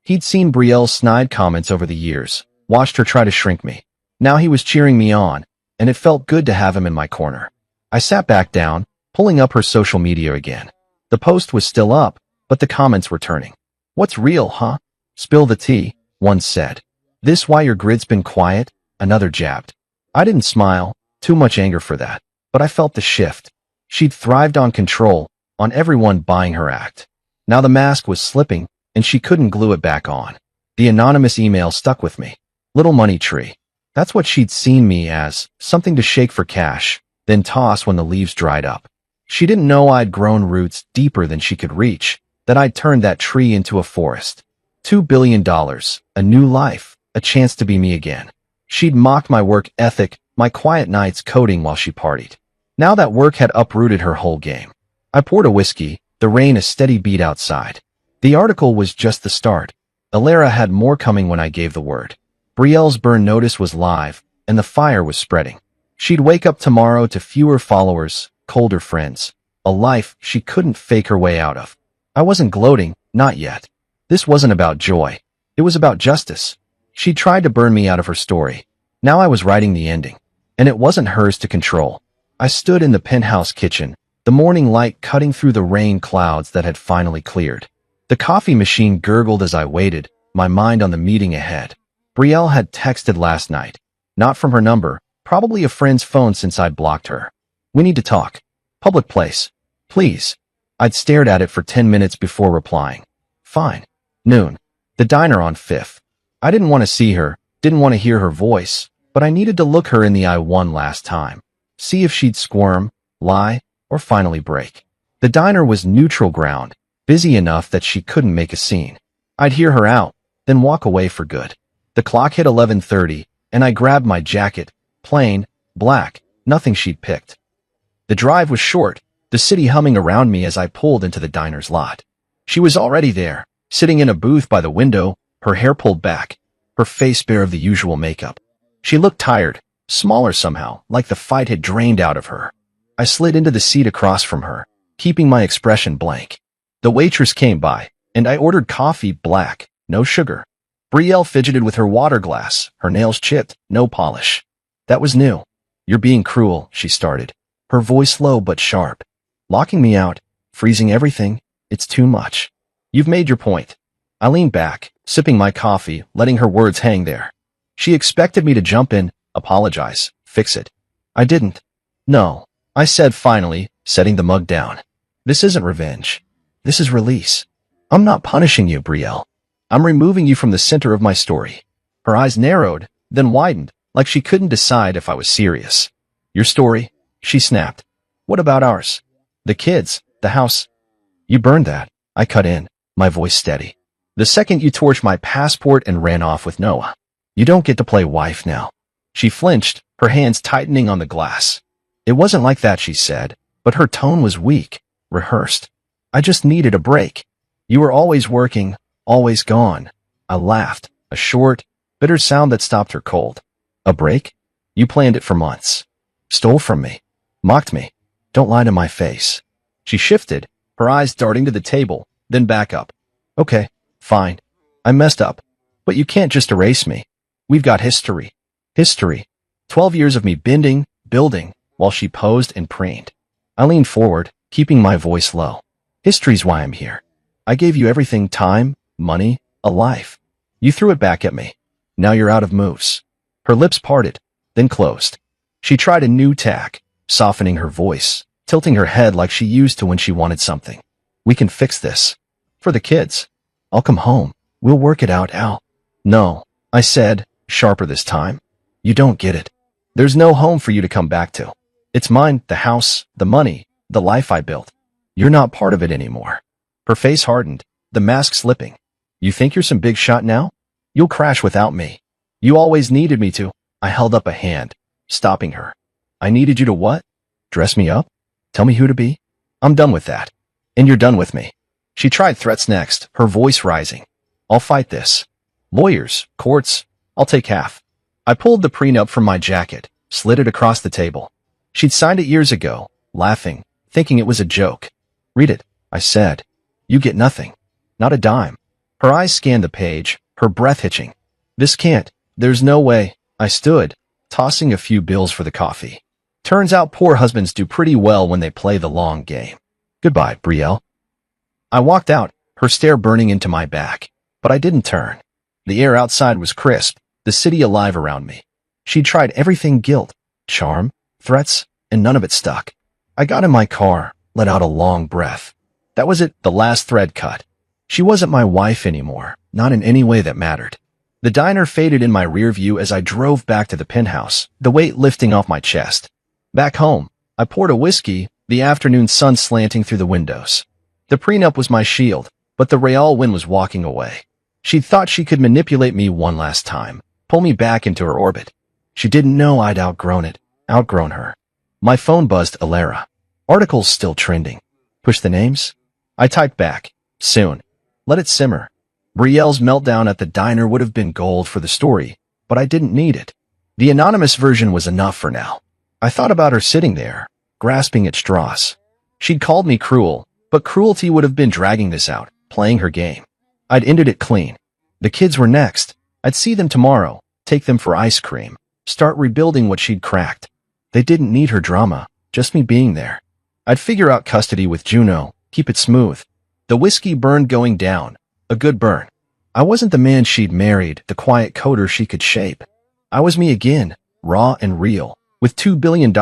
He'd seen Brielle's snide comments over the years, watched her try to shrink me. Now he was cheering me on, and it felt good to have him in my corner. I sat back down, pulling up her social media again. The post was still up, but the comments were turning. What's real, huh? Spill the tea, one said. This why your grid's been quiet? Another jabbed. I didn't smile, too much anger for that, but I felt the shift. She'd thrived on control, on everyone buying her act. Now the mask was slipping, and she couldn't glue it back on. The anonymous email stuck with me. Little money tree. That's what she'd seen me as, something to shake for cash, then toss when the leaves dried up. She didn't know I'd grown roots deeper than she could reach, that I'd turned that tree into a forest. $2 billion, a new life, a chance to be me again. She'd mocked my work ethic, my quiet nights coding while she partied. Now that work had uprooted her whole game. I poured a whiskey, the rain a steady beat outside. The article was just the start. Alara had more coming when I gave the word. Brielle's burn notice was live, and the fire was spreading. She'd wake up tomorrow to fewer followers, colder friends, a life she couldn't fake her way out of. I wasn't gloating, not yet. This wasn't about joy. It was about justice. She tried to burn me out of her story. Now I was writing the ending, and it wasn't hers to control. I stood in the penthouse kitchen, the morning light cutting through the rain clouds that had finally cleared. The coffee machine gurgled as I waited, my mind on the meeting ahead. Brielle had texted last night. Not from her number, probably a friend's phone since I'd blocked her. We need to talk. Public place. Please. I'd stared at it for 10 minutes before replying. Fine. Noon. The diner on 5th. I didn't want to see her, didn't want to hear her voice, but I needed to look her in the eye one last time. See if she'd squirm, lie, or finally break. The diner was neutral ground, busy enough that she couldn't make a scene. I'd hear her out, then walk away for good. The clock hit 11:30, and I grabbed my jacket, plain, black, nothing she'd picked. The drive was short, the city humming around me as I pulled into the diner's lot. She was already there, sitting in a booth by the window, her hair pulled back, her face bare of the usual makeup. She looked tired, smaller somehow, like the fight had drained out of her. I slid into the seat across from her, keeping my expression blank. The waitress came by, and I ordered coffee black, no sugar. Brielle fidgeted with her water glass, her nails chipped, no polish. That was new. You're being cruel, she started, her voice low but sharp. Locking me out, freezing everything, it's too much. You've made your point. I leaned back, sipping my coffee, letting her words hang there. She expected me to jump in, apologize, fix it. I didn't. No, I said finally, setting the mug down. This isn't revenge. This is release. I'm not punishing you, Brielle. I'm removing you from the center of my story. Her eyes narrowed, then widened, like she couldn't decide if I was serious. Your story? She snapped. What about ours? The kids, the house? You burned that. I cut in, my voice steady. The second you torched my passport and ran off with Noah. You don't get to play wife now. She flinched, her hands tightening on the glass. It wasn't like that, she said, but her tone was weak, rehearsed. I just needed a break. You were always working, always gone. I laughed, a short, bitter sound that stopped her cold. A break? You planned it for months. Stole from me. Mocked me. Don't lie to my face. She shifted, her eyes darting to the table, then back up. Okay, fine. I messed up. But you can't just erase me. We've got history. History. 12 years of me bending, building, while she posed and preened. I leaned forward, keeping my voice low. History's why I'm here. I gave you everything: time, money, a life. You threw it back at me. Now you're out of moves. Her lips parted, then closed. She tried a new tack, softening her voice, tilting her head like she used to when she wanted something. We can fix this. For the kids. I'll come home. We'll work it out, Al. No, I said, sharper this time. You don't get it. There's no home for you to come back to. It's mine, the house, the money, the life I built. You're not part of it anymore. Her face hardened, the mask slipping. You think you're some big shot now? You'll crash without me. You always needed me to. I held up a hand, stopping her. I needed you to what? Dress me up? Tell me who to be? I'm done with that. And you're done with me. She tried threats next, her voice rising. I'll fight this. Lawyers, courts, I'll take half. I pulled the prenup from my jacket, slid it across the table. She'd signed it years ago, laughing, thinking it was a joke. Read it, I said. You get nothing. Not a dime. Her eyes scanned the page, her breath hitching. This can't. There's no way. I stood, tossing a few bills for the coffee. Turns out poor husbands do pretty well when they play the long game. Goodbye, Brielle. I walked out, her stare burning into my back, but I didn't turn. The air outside was crisp, the city alive around me. She'd tried everything: guilt, charm, threats, and none of it stuck. I got in my car, let out a long breath. That was it, the last thread cut. She wasn't my wife anymore, not in any way that mattered. The diner faded in my rear view as I drove back to the penthouse, the weight lifting off my chest. Back home, I poured a whiskey, the afternoon sun slanting through the windows. The prenup was my shield, but the Real wind was walking away. She thought she could manipulate me one last time, pull me back into her orbit. She didn't know I'd outgrown it, outgrown her. My phone buzzed. Alara. Articles still trending. Push the names? I typed back. Soon. Let it simmer. Brielle's meltdown at the diner would have been gold for the story, but I didn't need it. The anonymous version was enough for now. I thought about her sitting there, grasping at straws. She'd called me cruel, but cruelty would have been dragging this out, playing her game. I'd ended it clean. The kids were next. I'd see them tomorrow, take them for ice cream, start rebuilding what she'd cracked. They didn't need her drama, just me being there. I'd figure out custody with Juno, keep it smooth. The whiskey burned going down, a good burn. I wasn't the man she'd married, the quiet coder she could shape. I was me again, raw and real, with $2 billion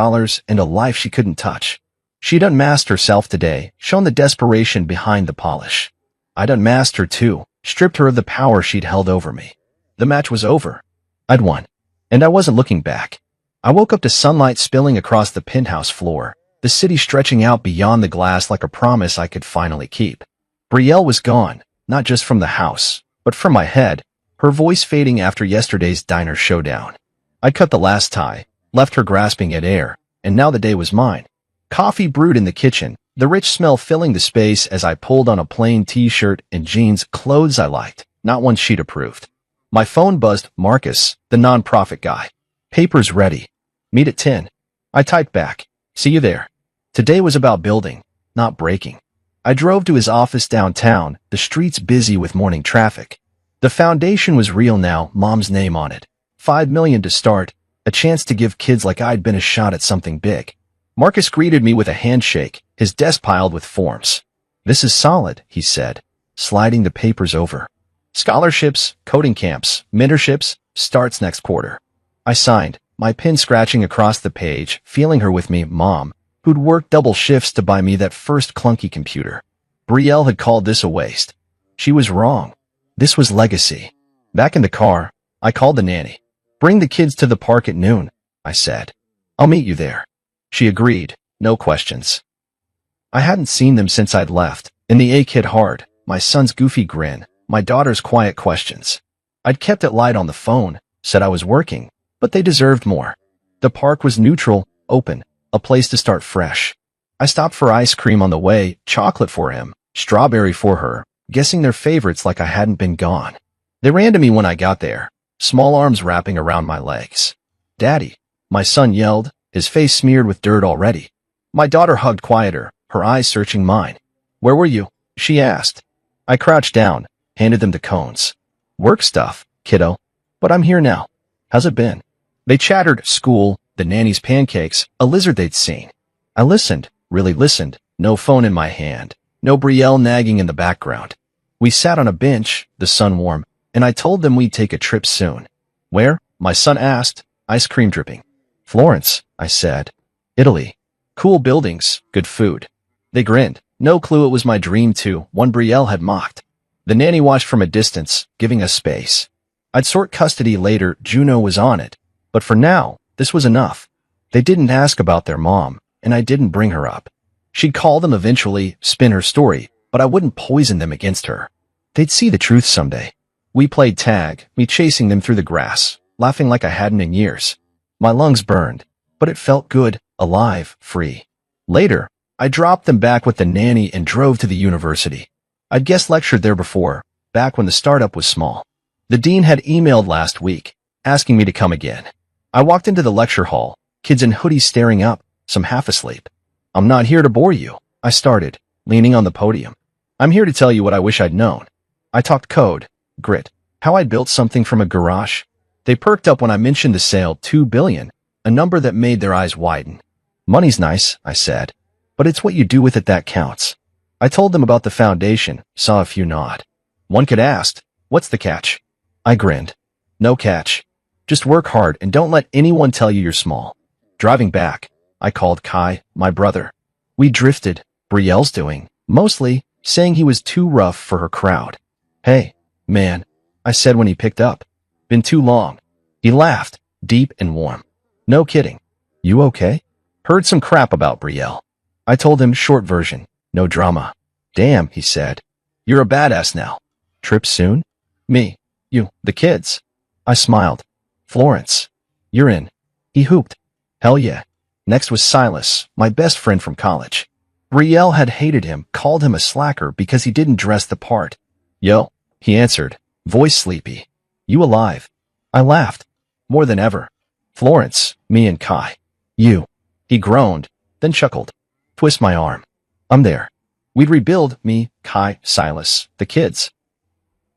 and a life she couldn't touch. She'd unmasked herself today, shown the desperation behind the polish. I'd unmasked her too, stripped her of the power she'd held over me. The match was over. I'd won. And I wasn't looking back. I woke up to sunlight spilling across the penthouse floor, the city stretching out beyond the glass like a promise I could finally keep. Brielle was gone, not just from the house, but from my head, her voice fading after yesterday's diner showdown. I'd cut the last tie, left her grasping at air, and now the day was mine. Coffee brewed in the kitchen, the rich smell filling the space as I pulled on a plain t-shirt and jeans, clothes I liked, not ones she'd approved. My phone buzzed. Marcus, the nonprofit guy. Papers ready. Meet at 10. I typed back. See you there. Today was about building, not breaking. I drove to his office downtown, the streets busy with morning traffic. The foundation was real now, Mom's name on it. $5 million to start, a chance to give kids like I'd been a shot at something big. Marcus greeted me with a handshake, his desk piled with forms. This is solid, he said, sliding the papers over. Scholarships, coding camps, mentorships, starts next quarter. I signed, my pen scratching across the page, feeling her with me, Mom, who'd worked double shifts to buy me that first clunky computer. Brielle had called this a waste. She was wrong. This was legacy. Back in the car, I called the nanny. Bring the kids to the park at noon, I said. I'll meet you there. She agreed, no questions. I hadn't seen them since I'd left, and the ache hit hard, my son's goofy grin, my daughter's quiet questions. I'd kept it light on the phone, said I was working, but they deserved more. The park was neutral, open, a place to start fresh. I stopped for ice cream on the way, chocolate for him, strawberry for her, guessing their favorites like I hadn't been gone. They ran to me when I got there, small arms wrapping around my legs. Daddy, my son yelled, his face smeared with dirt already. My daughter hugged quieter, her eyes searching mine. Where were you? She asked. I crouched down, handed them the cones. Work stuff, kiddo. But I'm here now. How's it been? They chattered, school, the nanny's pancakes, a lizard they'd seen. I listened, really listened, no phone in my hand, no Brielle nagging in the background. We sat on a bench, the sun warm, and I told them we'd take a trip soon. Where? My son asked, ice cream dripping. Florence, I said. Italy. Cool buildings, good food. They grinned, no clue it was my dream too, one Brielle had mocked. The nanny watched from a distance, giving us space. I'd sort custody later, Juno was on it, but for now, this was enough. They didn't ask about their mom, and I didn't bring her up. She'd call them eventually, spin her story, but I wouldn't poison them against her. They'd see the truth someday. We played tag, me chasing them through the grass, laughing like I hadn't in years. My lungs burned, but it felt good, alive, free. Later, I dropped them back with the nanny and drove to the university. I'd guest lectured there before, back when the startup was small. The dean had emailed last week, asking me to come again. I walked into the lecture hall, kids in hoodies staring up, some half asleep. I'm not here to bore you, I started, leaning on the podium. I'm here to tell you what I wish I'd known. I talked code, grit, how I'd built something from a garage. They perked up when I mentioned the sale, $2 billion, a number that made their eyes widen. Money's nice, I said, but it's what you do with it that counts. I told them about the foundation, saw a few nod. One kid asked, what's the catch? I grinned. No catch. Just work hard and don't let anyone tell you you're small. Driving back, I called Kai, my brother. We drifted, Brielle's doing, mostly, saying he was too rough for her crowd. Hey, man, I said when he picked up. Been too long. He laughed, deep and warm. No kidding. You okay? Heard some crap about Brielle. I told him short version, no drama. Damn, he said. You're a badass now. Trip soon? Me, you, the kids. I smiled. Florence, you're in. He hooped. Hell yeah. Next was Silas, my best friend from college. Brielle had hated him, called him a slacker because he didn't dress the part. Yo, he answered, voice sleepy. You alive? I laughed. More than ever. Florence, me and Kai. You. He groaned, then chuckled. Twist my arm. I'm there. We'd rebuild, me, Kai, Silas, the kids.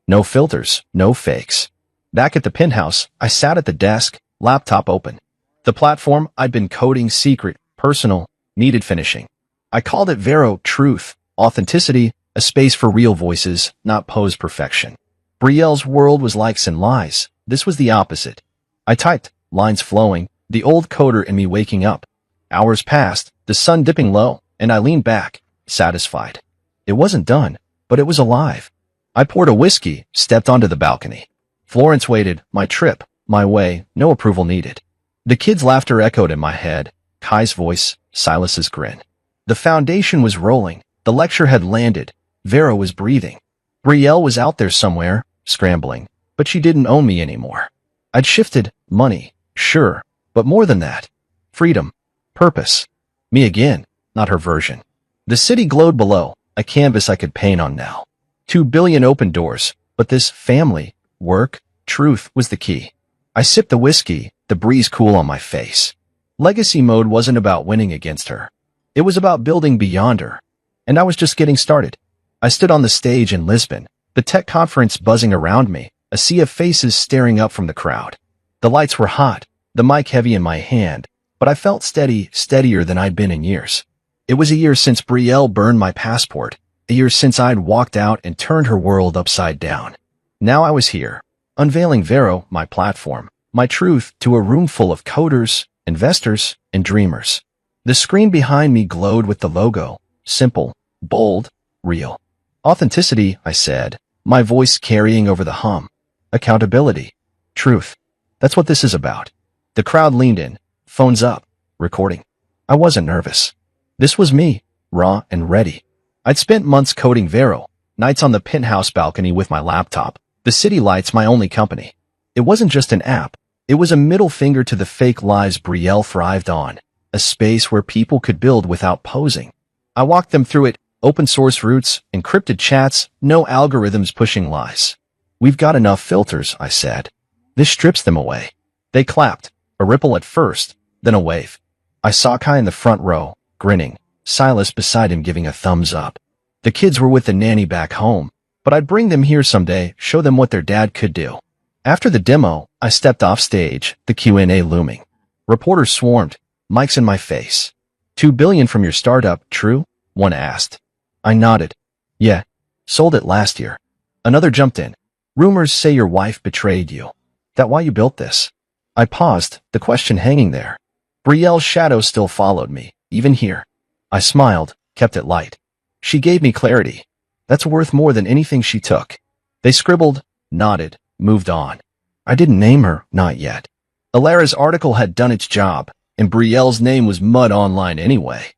No filters, no fakes. Back at the penthouse, I sat at the desk, laptop open. The platform I'd been coding secret, personal, needed finishing. I called it Vero, truth, authenticity, a space for real voices, not posed perfection. Brielle's world was likes and lies. This was the opposite. I typed, lines flowing, the old coder in me waking up. Hours passed, the sun dipping low, and I leaned back, satisfied. It wasn't done, but it was alive. I poured a whiskey, stepped onto the balcony. Florence waited, my trip, my way, no approval needed. The kids' laughter echoed in my head, Kai's voice, Silas's grin. The foundation was rolling, the lecture had landed, Vera was breathing. Brielle was out there somewhere, scrambling, but she didn't own me anymore. I'd shifted, money, sure, but more than that. Freedom, purpose. Me again, not her version. The city glowed below, a canvas I could paint on now. 2 billion open doors, but this family, work, truth was the key. I sipped the whiskey, the breeze cool on my face. Legacy mode wasn't about winning against her. It was about building beyond her. And I was just getting started. I stood on the stage in Lisbon, the tech conference buzzing around me, a sea of faces staring up from the crowd. The lights were hot, the mic heavy in my hand, but I felt steady, steadier than I'd been in years. It was a year since Brielle burned my passport, a year since I'd walked out and turned her world upside down. Now I was here, unveiling Vero, my platform, my truth to a room full of coders, investors, and dreamers. The screen behind me glowed with the logo, simple, bold, real. Authenticity, I said, my voice carrying over the hum. Accountability. Truth. That's what this is about. The crowd leaned in, phones up, recording. I wasn't nervous. This was me, raw and ready. I'd spent months coding Vero, nights on the penthouse balcony with my laptop, the city lights my only company. It wasn't just an app. It was a middle finger to the fake lives Brielle thrived on, a space where people could build without posing. I walked them through it, open source roots, encrypted chats, no algorithms pushing lies. We've got enough filters, I said. This strips them away. They clapped, a ripple at first, then a wave. I saw Kai in the front row, grinning, Silas beside him giving a thumbs up. The kids were with the nanny back home, but I'd bring them here someday, show them what their dad could do. After the demo, I stepped off stage, the Q&A looming. Reporters swarmed, mics in my face. 2 billion from your startup, true? One asked. I nodded. Yeah, sold it last year. Another jumped in. Rumors say your wife betrayed you. That why you built this? I paused, the question hanging there. Brielle's shadow still followed me, even here. I smiled, kept it light. She gave me clarity. That's worth more than anything she took. They scribbled, nodded, moved on. I didn't name her, not yet. Alara's article had done its job, and Brielle's name was mud online anyway.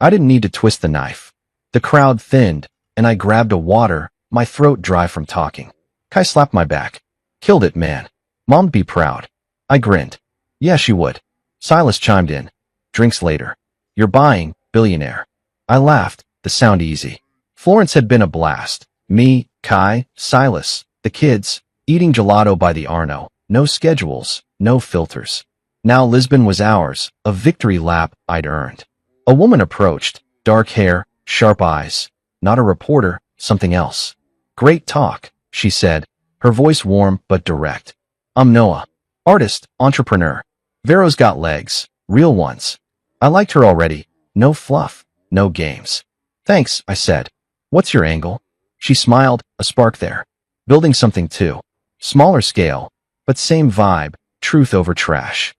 I didn't need to twist the knife. The crowd thinned, and I grabbed a water, my throat dry from talking. Kai slapped my back. Killed it, man. Mom'd be proud. I grinned. Yeah, she would. Silas chimed in. Drinks later. You're buying, billionaire. I laughed, the sound easy. Florence had been a blast. Me, Kai, Silas, the kids, eating gelato by the Arno. No schedules, no filters. Now Lisbon was ours, a victory lap I'd earned. A woman approached, dark hair, sharp eyes. Not a reporter, something else. Great talk, she said, her voice warm but direct. I'm Noah. Artist, entrepreneur. Vero's got legs, real ones. I liked her already. No fluff, no games. Thanks, I said. What's your angle? She smiled, a spark there. Building something too. Smaller scale, but same vibe, truth over trash.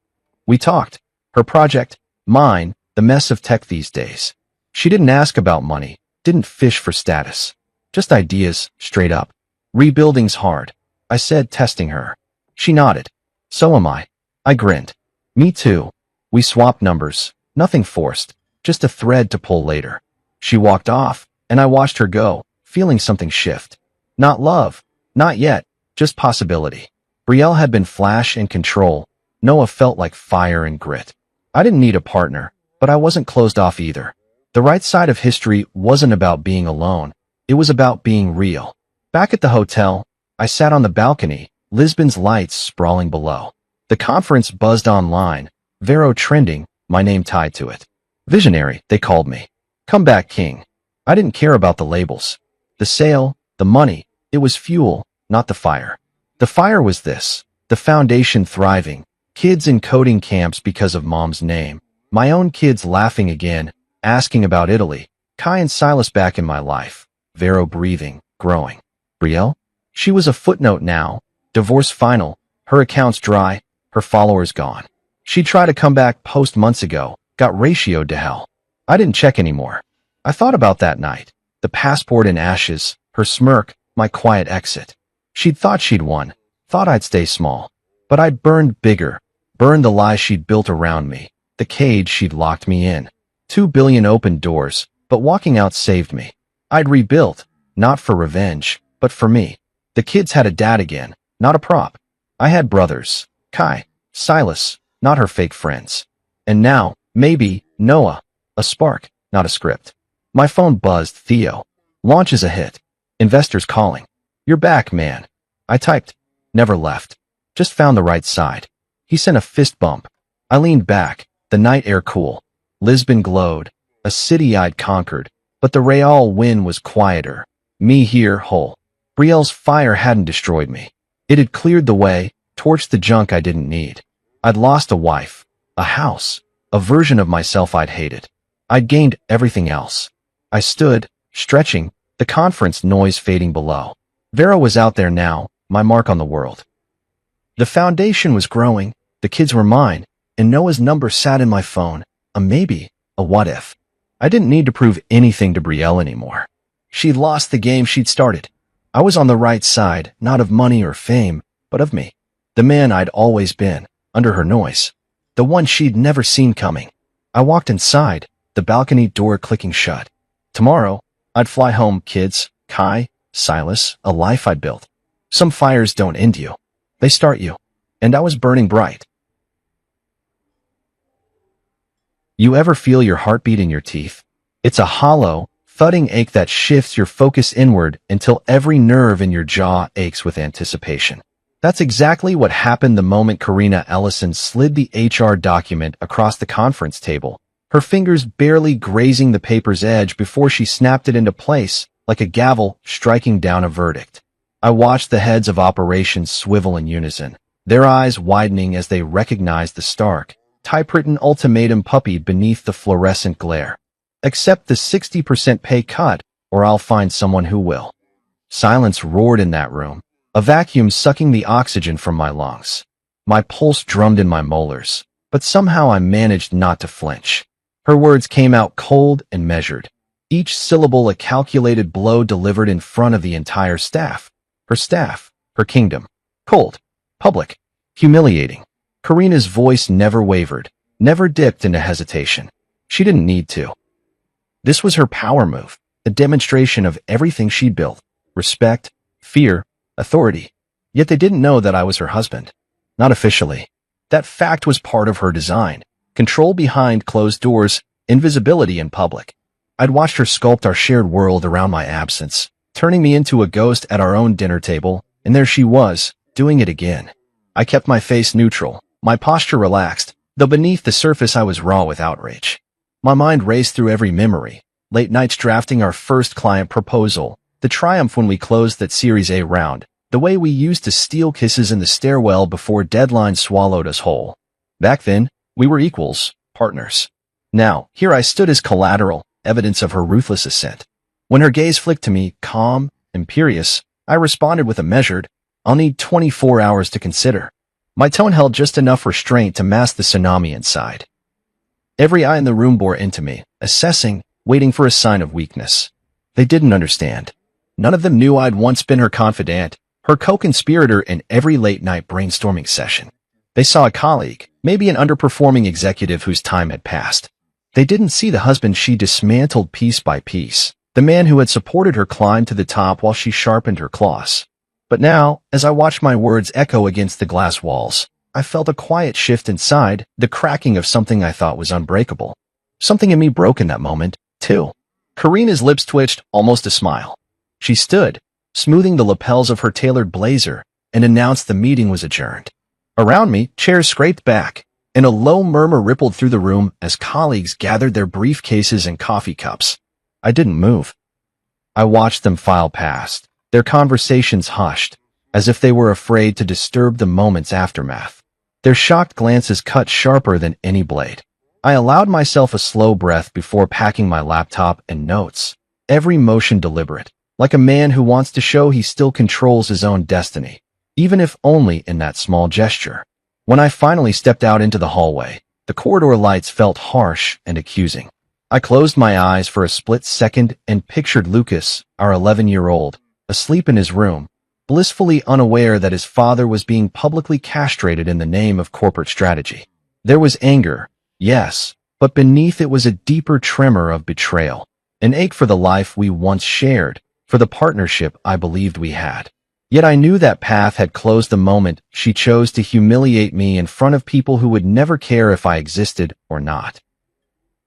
We talked. Her project, mine, the mess of tech these days. She didn't ask about money, didn't fish for status. Just ideas, straight up. Rebuilding's hard, I said, testing her. She nodded. So am I. I grinned. Me too. We swapped numbers, nothing forced, just a thread to pull later. She walked off, and I watched her go, feeling something shift. Not love, not yet, just possibility. Brielle had been flash and control. Noah felt like fire and grit. I didn't need a partner, but I wasn't closed off either. The right side of history wasn't about being alone. It was about being real. Back at the hotel, I sat on the balcony, Lisbon's lights sprawling below. The conference buzzed online, Vero trending, my name tied to it. Visionary, they called me. Comeback king. I didn't care about the labels. The sale, the money, it was fuel, not the fire. The fire was this, the foundation thriving, kids in coding camps because of mom's name, my own kids laughing again, asking about Italy, Kai and Silas back in my life, Vero breathing, growing. Brielle? She was a footnote now, divorce final, her accounts dry, her followers gone. She tried to come back post months ago, got ratioed to hell. I didn't check anymore. I thought about that night, the passport in ashes, her smirk, my quiet exit. She'd thought she'd won, thought I'd stay small. But I'd burned bigger, burned the lies she'd built around me, the cage she'd locked me in. 2 billion open doors, but walking out saved me. I'd rebuilt, not for revenge, but for me. The kids had a dad again, not a prop. I had brothers, Kai, Silas, not her fake friends. And now, maybe, Noah, a spark, not a script. My phone buzzed. Theo. Launch is a hit. Investors calling. You're back, man. I typed. Never left. Just found the right side. He sent a fist bump. I leaned back, the night air cool. Lisbon glowed, a city I'd conquered, but the Real win was quieter. Me here, whole. Brielle's fire hadn't destroyed me. It had cleared the way, torched the junk I didn't need. I'd lost a wife, a house, a version of myself I'd hated. I'd gained everything else. I stood, stretching, the conference noise fading below. Vera was out there now, my mark on the world. The foundation was growing, the kids were mine, and Noah's number sat in my phone, a maybe, a what if. I didn't need to prove anything to Brielle anymore. She'd lost the game she'd started. I was on the right side, not of money or fame, but of me. The man I'd always been, under her noise. The one she'd never seen coming. I walked inside, the balcony door clicking shut. Tomorrow, I'd fly home, kids, Kai, Silas, a life I'd built. Some fires don't end you. They start you. And I was burning bright. You ever feel your heartbeat in your teeth? It's a hollow, thudding ache that shifts your focus inward until every nerve in your jaw aches with anticipation. That's exactly what happened the moment Karina Ellison slid the HR document across the conference table, her fingers barely grazing the paper's edge before she snapped it into place, like a gavel striking down a verdict. I watched the heads of operations swivel in unison, their eyes widening as they recognized the stark, typewritten ultimatum puppy beneath the fluorescent glare. Accept the 60% pay cut, or I'll find someone who will. Silence roared in that room, a vacuum sucking the oxygen from my lungs. My pulse drummed in my molars, but somehow I managed not to flinch. Her words came out cold and measured, each syllable a calculated blow delivered in front of the entire staff. Her kingdom. Cold, public, humiliating. Karina's voice never wavered, never dipped into hesitation. She didn't need to. This was her power move, a demonstration of everything she'd built. Respect, fear, authority. Yet they didn't know that I was her husband. Not officially. That fact was part of her design. Control behind closed doors, invisibility in public. I'd watched her sculpt our shared world around my absence, turning me into a ghost at our own dinner table, and there she was, doing it again. I kept my face neutral, my posture relaxed, though beneath the surface I was raw with outrage. My mind raced through every memory, late nights drafting our first client proposal, the triumph when we closed that Series A round, the way we used to steal kisses in the stairwell before deadlines swallowed us whole. Back then, we were equals, partners. Now, here I stood as collateral, evidence of her ruthless ascent. When her gaze flicked to me, calm, imperious, I responded with a measured, I'll need 24 hours to consider. My tone held just enough restraint to mask the tsunami inside. Every eye in the room bore into me, assessing, waiting for a sign of weakness. They didn't understand. None of them knew I'd once been her confidant, her co-conspirator in every late-night brainstorming session. They saw a colleague, maybe an underperforming executive whose time had passed. They didn't see the husband she dismantled piece by piece, the man who had supported her climb to the top while she sharpened her claws. But now, as I watched my words echo against the glass walls, I felt a quiet shift inside, the cracking of something I thought was unbreakable. Something in me broke in that moment, too. Karina's lips twitched, almost a smile. She stood, smoothing the lapels of her tailored blazer, and announced the meeting was adjourned. Around me, chairs scraped back, and a low murmur rippled through the room as colleagues gathered their briefcases and coffee cups. I didn't move. I watched them file past, their conversations hushed, as if they were afraid to disturb the moment's aftermath. Their shocked glances cut sharper than any blade. I allowed myself a slow breath before packing my laptop and notes, every motion deliberate, like a man who wants to show he still controls his own destiny, even if only in that small gesture. When I finally stepped out into the hallway, the corridor lights felt harsh and accusing. I closed my eyes for a split second and pictured Lucas, our 11-year-old, asleep in his room, blissfully unaware that his father was being publicly castrated in the name of corporate strategy. There was anger, yes, but beneath it was a deeper tremor of betrayal, an ache for the life we once shared, for the partnership I believed we had. Yet I knew that path had closed the moment she chose to humiliate me in front of people who would never care if I existed or not.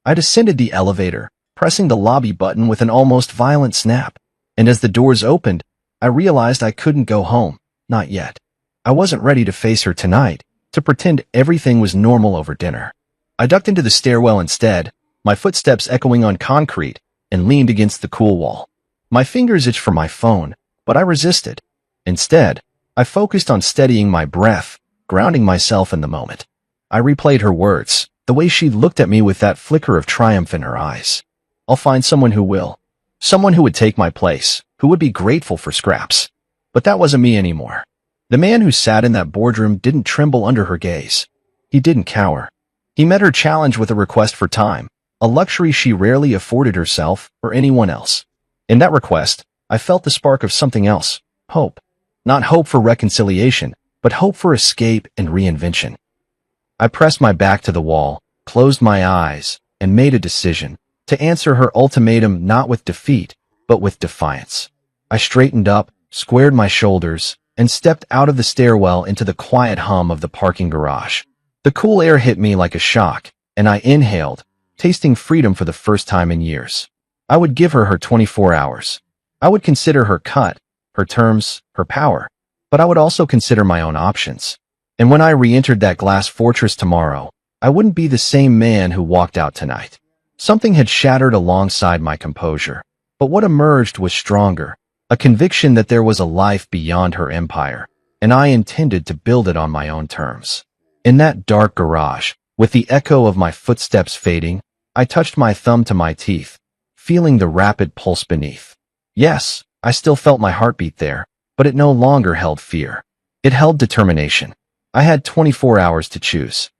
I descended the elevator, pressing the lobby button with an almost violent snap. And as the doors opened, I realized I couldn't go home. Not yet. I wasn't ready to face her tonight, to pretend everything was normal over dinner. I ducked into the stairwell instead, my footsteps echoing on concrete, and leaned against the cool wall. My fingers itched for my phone, but I resisted. Instead, I focused on steadying my breath, grounding myself in the moment. I replayed her words, the way she looked at me with that flicker of triumph in her eyes. I'll find someone who will. Someone who would take my place, who would be grateful for scraps. But that wasn't me anymore. The man who sat in that boardroom didn't tremble under her gaze. He didn't cower. He met her challenge with a request for time, a luxury she rarely afforded herself or anyone else. In that request, I felt the spark of something else, hope. Not hope for reconciliation, but hope for escape and reinvention. I pressed my back to the wall, closed my eyes, and made a decision to answer her ultimatum not with defeat, but with defiance. I straightened up, squared my shoulders, and stepped out of the stairwell into the quiet hum of the parking garage. The cool air hit me like a shock, and I inhaled, tasting freedom for the first time in years. I would give her 24 hours. I would consider her cut, her terms, her power, but I would also consider my own options. And when I re-entered that glass fortress tomorrow, I wouldn't be the same man who walked out tonight. Something had shattered alongside my composure, but what emerged was stronger, a conviction that there was a life beyond her empire, and I intended to build it on my own terms. In that dark garage, with the echo of my footsteps fading, I touched my thumb to my teeth, feeling the rapid pulse beneath. Yes, I still felt my heartbeat there, but it no longer held fear. It held determination. I had 24 hours to choose.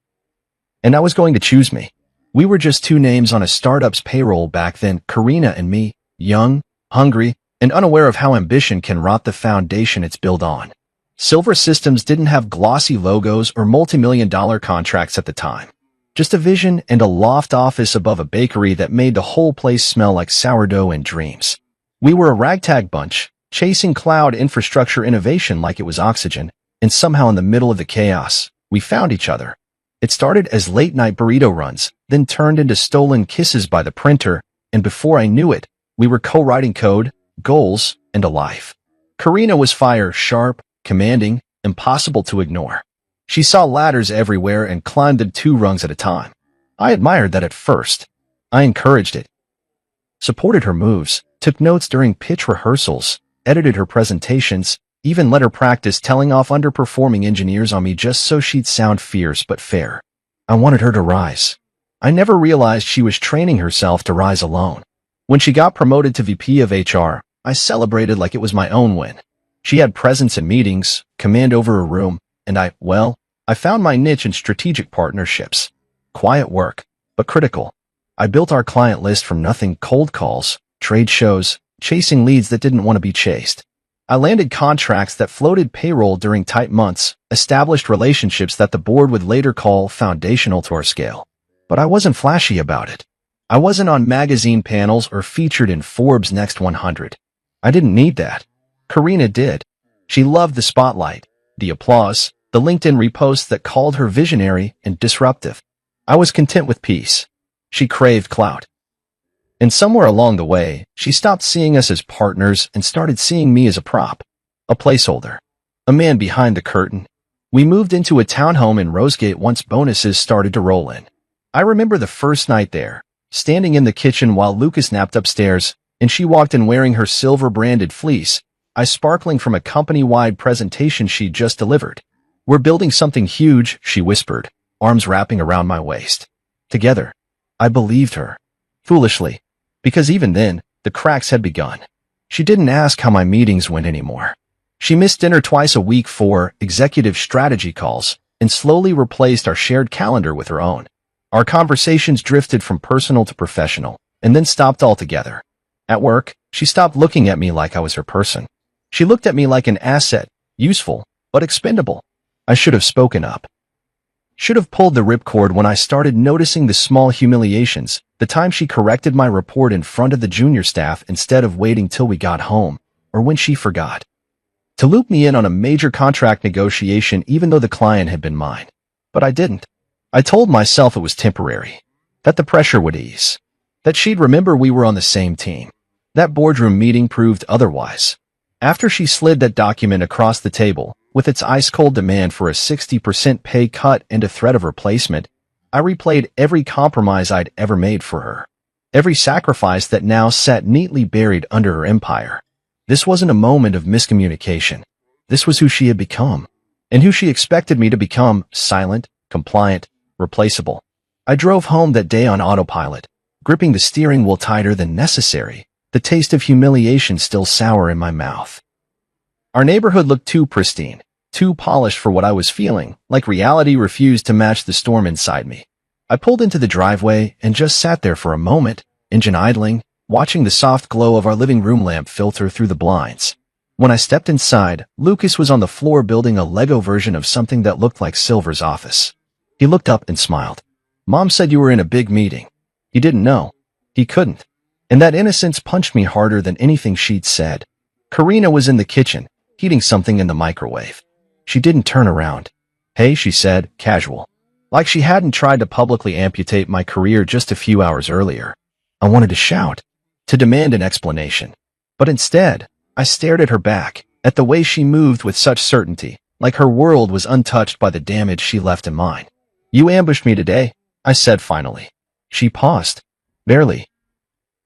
And I was going to choose me. We were just two names on a startup's payroll back then, Karina and me, young, hungry, and unaware of how ambition can rot the foundation it's built on. Silver Systems didn't have glossy logos or multi-million-dollar contracts at the time. Just a vision and a loft office above a bakery that made the whole place smell like sourdough and dreams. We were a ragtag bunch, chasing cloud infrastructure innovation like it was oxygen, and somehow in the middle of the chaos, we found each other. It started as late-night burrito runs, then turned into stolen kisses by the printer, and before I knew it, we were co-writing code, goals, and a life. Karina was fire, sharp, commanding, impossible to ignore. She saw ladders everywhere and climbed them 2 rungs at a time. I admired that at first. I encouraged it. Supported her moves, took notes during pitch rehearsals, edited her presentations, even let her practice telling off underperforming engineers on me just so she'd sound fierce but fair. I wanted her to rise. I never realized she was training herself to rise alone. When she got promoted to VP of HR, I celebrated like it was my own win. She had presence in meetings, command over a room, and I found my niche in strategic partnerships. Quiet work, but critical. I built our client list from nothing: cold calls, trade shows, chasing leads that didn't want to be chased. I landed contracts that floated payroll during tight months, established relationships that the board would later call foundational to our scale. But I wasn't flashy about it. I wasn't on magazine panels or featured in Forbes' Next 100. I didn't need that. Karina did. She loved the spotlight, the applause, the LinkedIn reposts that called her visionary and disruptive. I was content with peace. She craved clout. And somewhere along the way, she stopped seeing us as partners and started seeing me as a prop, a placeholder, a man behind the curtain. We moved into a townhome in Rosegate once bonuses started to roll in. I remember the first night there, standing in the kitchen while Lucas napped upstairs, and she walked in wearing her silver-branded fleece, eyes sparkling from a company-wide presentation she'd just delivered. "We're building something huge," she whispered, arms wrapping around my waist. Together. I believed her. Foolishly. Because even then, the cracks had begun. She didn't ask how my meetings went anymore. She missed dinner twice a week for executive strategy calls and slowly replaced our shared calendar with her own. Our conversations drifted from personal to professional and then stopped altogether. At work, she stopped looking at me like I was her person. She looked at me like an asset, useful, but expendable. I should have spoken up. Should have pulled the ripcord when I started noticing the small humiliations, the time she corrected my report in front of the junior staff instead of waiting till we got home, or when she forgot to loop me in on a major contract negotiation even though the client had been mine. But I didn't. I told myself it was temporary, that the pressure would ease. that she'd remember we were on the same team. That boardroom meeting proved otherwise. After she slid that document across the table, with its ice-cold demand for a 60% pay cut and a threat of replacement, I replayed every compromise I'd ever made for her. Every sacrifice that now sat neatly buried under her empire. This wasn't a moment of miscommunication. This was who she had become, and who she expected me to become: silent, compliant, replaceable. I drove home that day on autopilot, gripping the steering wheel tighter than necessary, the taste of humiliation still sour in my mouth. Our neighborhood looked too pristine, too polished for what I was feeling, like reality refused to match the storm inside me. I pulled into the driveway and just sat there for a moment, engine idling, watching the soft glow of our living room lamp filter through the blinds. When I stepped inside, Lucas was on the floor building a Lego version of something that looked like Silver's office. He looked up and smiled. "Mom said you were in a big meeting." He didn't know. He couldn't. And that innocence punched me harder than anything she'd said. Karina was in the kitchen, heating something in the microwave. She didn't turn around. "Hey," she said, casual. Like she hadn't tried to publicly amputate my career just a few hours earlier. I wanted to shout, to demand an explanation. But instead, I stared at her back, at the way she moved with such certainty, like her world was untouched by the damage she left in mine. "You ambushed me today," I said finally. She paused. "Barely."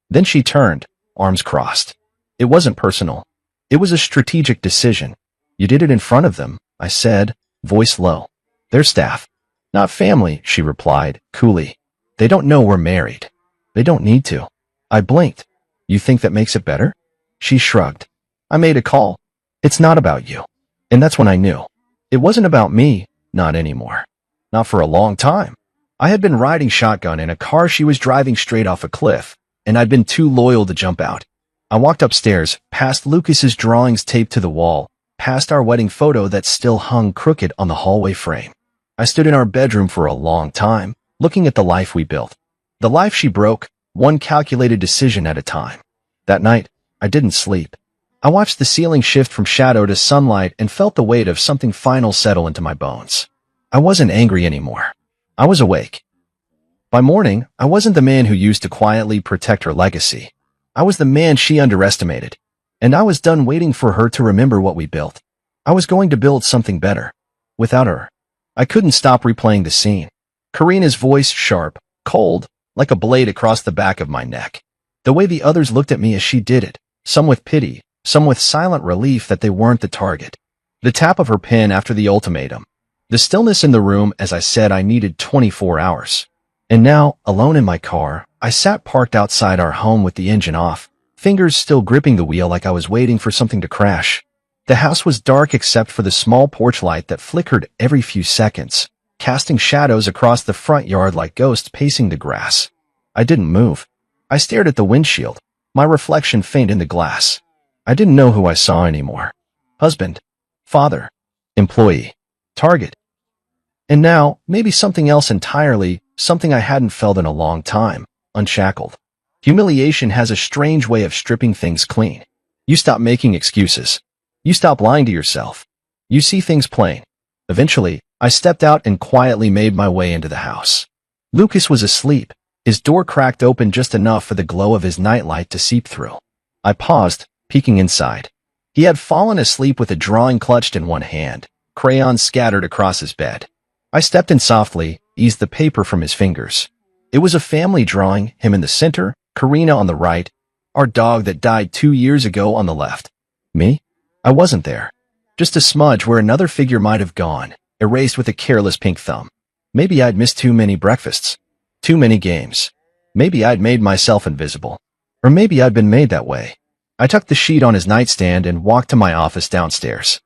Then she turned, arms crossed. "It wasn't personal. It was a strategic decision. You did it in front of them," I said, voice low. "They're staff. Not family," she replied, coolly. "They don't know we're married. They don't need to." I blinked. "You think that makes it better?" She shrugged. "I made a call. It's not about you." And that's when I knew. It wasn't about me, not anymore. Not for a long time. I had been riding shotgun in a car she was driving straight off a cliff, and I'd been too loyal to jump out. I walked upstairs, past Lucas's drawings taped to the wall, past our wedding photo that still hung crooked on the hallway frame. I stood in our bedroom for a long time, looking at the life we built. The life she broke, one calculated decision at a time. That night, I didn't sleep. I watched the ceiling shift from shadow to sunlight and felt the weight of something final settle into my bones. I wasn't angry anymore. I was awake. By morning, I wasn't the man who used to quietly protect her legacy. I was the man she underestimated. And I was done waiting for her to remember what we built. I was going to build something better. Without her. I couldn't stop replaying the scene. Karina's voice sharp, cold, like a blade across the back of my neck. The way the others looked at me as she did it, some with pity, some with silent relief that they weren't the target. The tap of her pen after the ultimatum. The stillness in the room as I said I needed 24 hours. And now, alone in my car, I sat parked outside our home with the engine off, fingers still gripping the wheel like I was waiting for something to crash. The house was dark except for the small porch light that flickered every few seconds, casting shadows across the front yard like ghosts pacing the grass. I didn't move. I stared at the windshield, my reflection faint in the glass. I didn't know who I saw anymore. Husband, father, employee, target. And now, maybe something else entirely, something I hadn't felt in a long time, unshackled. Humiliation has a strange way of stripping things clean. You stop making excuses. You stop lying to yourself. You see things plain. Eventually, I stepped out and quietly made my way into the house. Lucas was asleep, his door cracked open just enough for the glow of his nightlight to seep through. I paused, peeking inside. He had fallen asleep with a drawing clutched in one hand, crayons scattered across his bed. I stepped in softly, eased the paper from his fingers. It was a family drawing, him in the center, Karina on the right, our dog that died 2 years ago on the left. Me? I wasn't there. Just a smudge where another figure might have gone, erased with a careless pink thumb. Maybe I'd missed too many breakfasts. Too many games. Maybe I'd made myself invisible. Or maybe I'd been made that way. I tucked the sheet on his nightstand and walked to my office downstairs.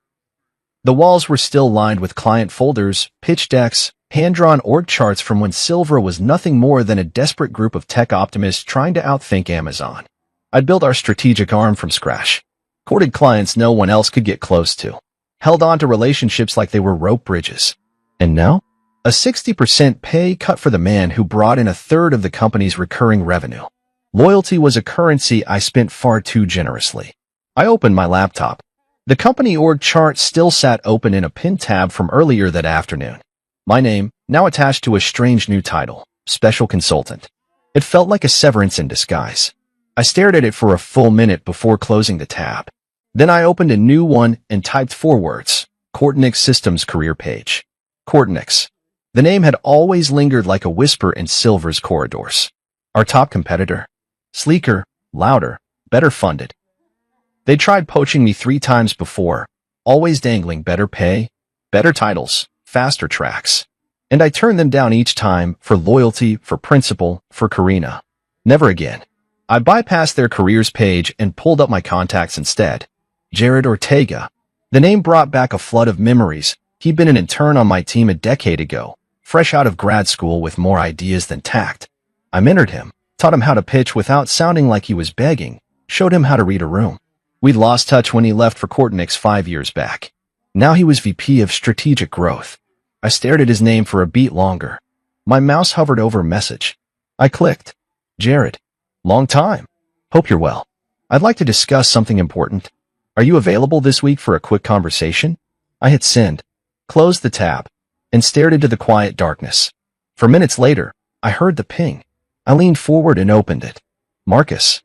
The walls were still lined with client folders, pitch decks, hand-drawn org charts from when Silver was nothing more than a desperate group of tech optimists trying to outthink Amazon. I'd built our strategic arm from scratch. Courted clients no one else could get close to. Held on to relationships like they were rope bridges. And now? A 60% pay cut for the man who brought in a third of the company's recurring revenue. Loyalty was a currency I spent far too generously. I opened my laptop. The company org chart still sat open in a pinned tab from earlier that afternoon. My name, now attached to a strange new title, Special Consultant. It felt like a severance in disguise. I stared at it for a full minute before closing the tab. Then I opened a new one and typed 4 words: Kortnick's Systems career page. Kortnick's. The name had always lingered like a whisper in Silver's corridors. Our top competitor. Sleeker, louder, better funded. They tried poaching me 3 times before, always dangling better pay, better titles, faster tracks. And I turned them down each time for loyalty, for principle, for Karina. Never again. I bypassed their careers page and pulled up my contacts instead. Jared Ortega. The name brought back a flood of memories. He'd been an intern on my team a decade ago, fresh out of grad school with more ideas than tact. I mentored him, taught him how to pitch without sounding like he was begging, showed him how to read a room. We'd lost touch when he left for Kortnick's 5 years back. Now he was VP of Strategic Growth. I stared at his name for a beat longer. My mouse hovered over a message. I clicked. Jared. Long time. Hope you're well. I'd like to discuss something important. Are you available this week for a quick conversation? I hit send, closed the tab, and stared into the quiet darkness. For minutes later, I heard the ping. I leaned forward and opened it. Marcus.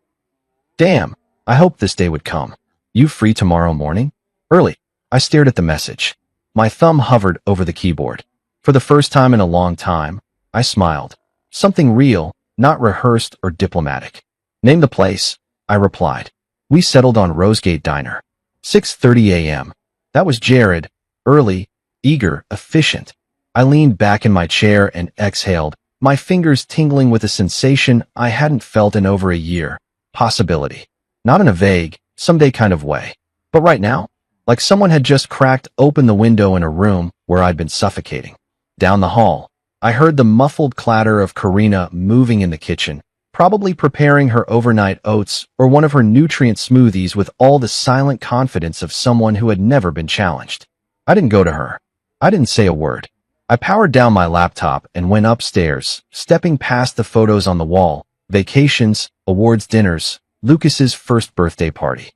Damn, I hoped this day would come. You free tomorrow morning? Early. I stared at the message. My thumb hovered over the keyboard. For the first time in a long time, I smiled. Something real, not rehearsed or diplomatic. Name the place, I replied. We settled on Rosegate Diner. 6:30 a.m. That was Jared. Early, eager, efficient. I leaned back in my chair and exhaled, my fingers tingling with a sensation I hadn't felt in over a year. Possibility. Not in a vague, someday kind of way. But right now, like someone had just cracked open the window in a room where I'd been suffocating. Down the hall, I heard the muffled clatter of Karina moving in the kitchen, probably preparing her overnight oats or one of her nutrient smoothies with all the silent confidence of someone who had never been challenged. I didn't go to her. I didn't say a word. I powered down my laptop and went upstairs, stepping past the photos on the wall, vacations, awards dinners, Lucas's first birthday party.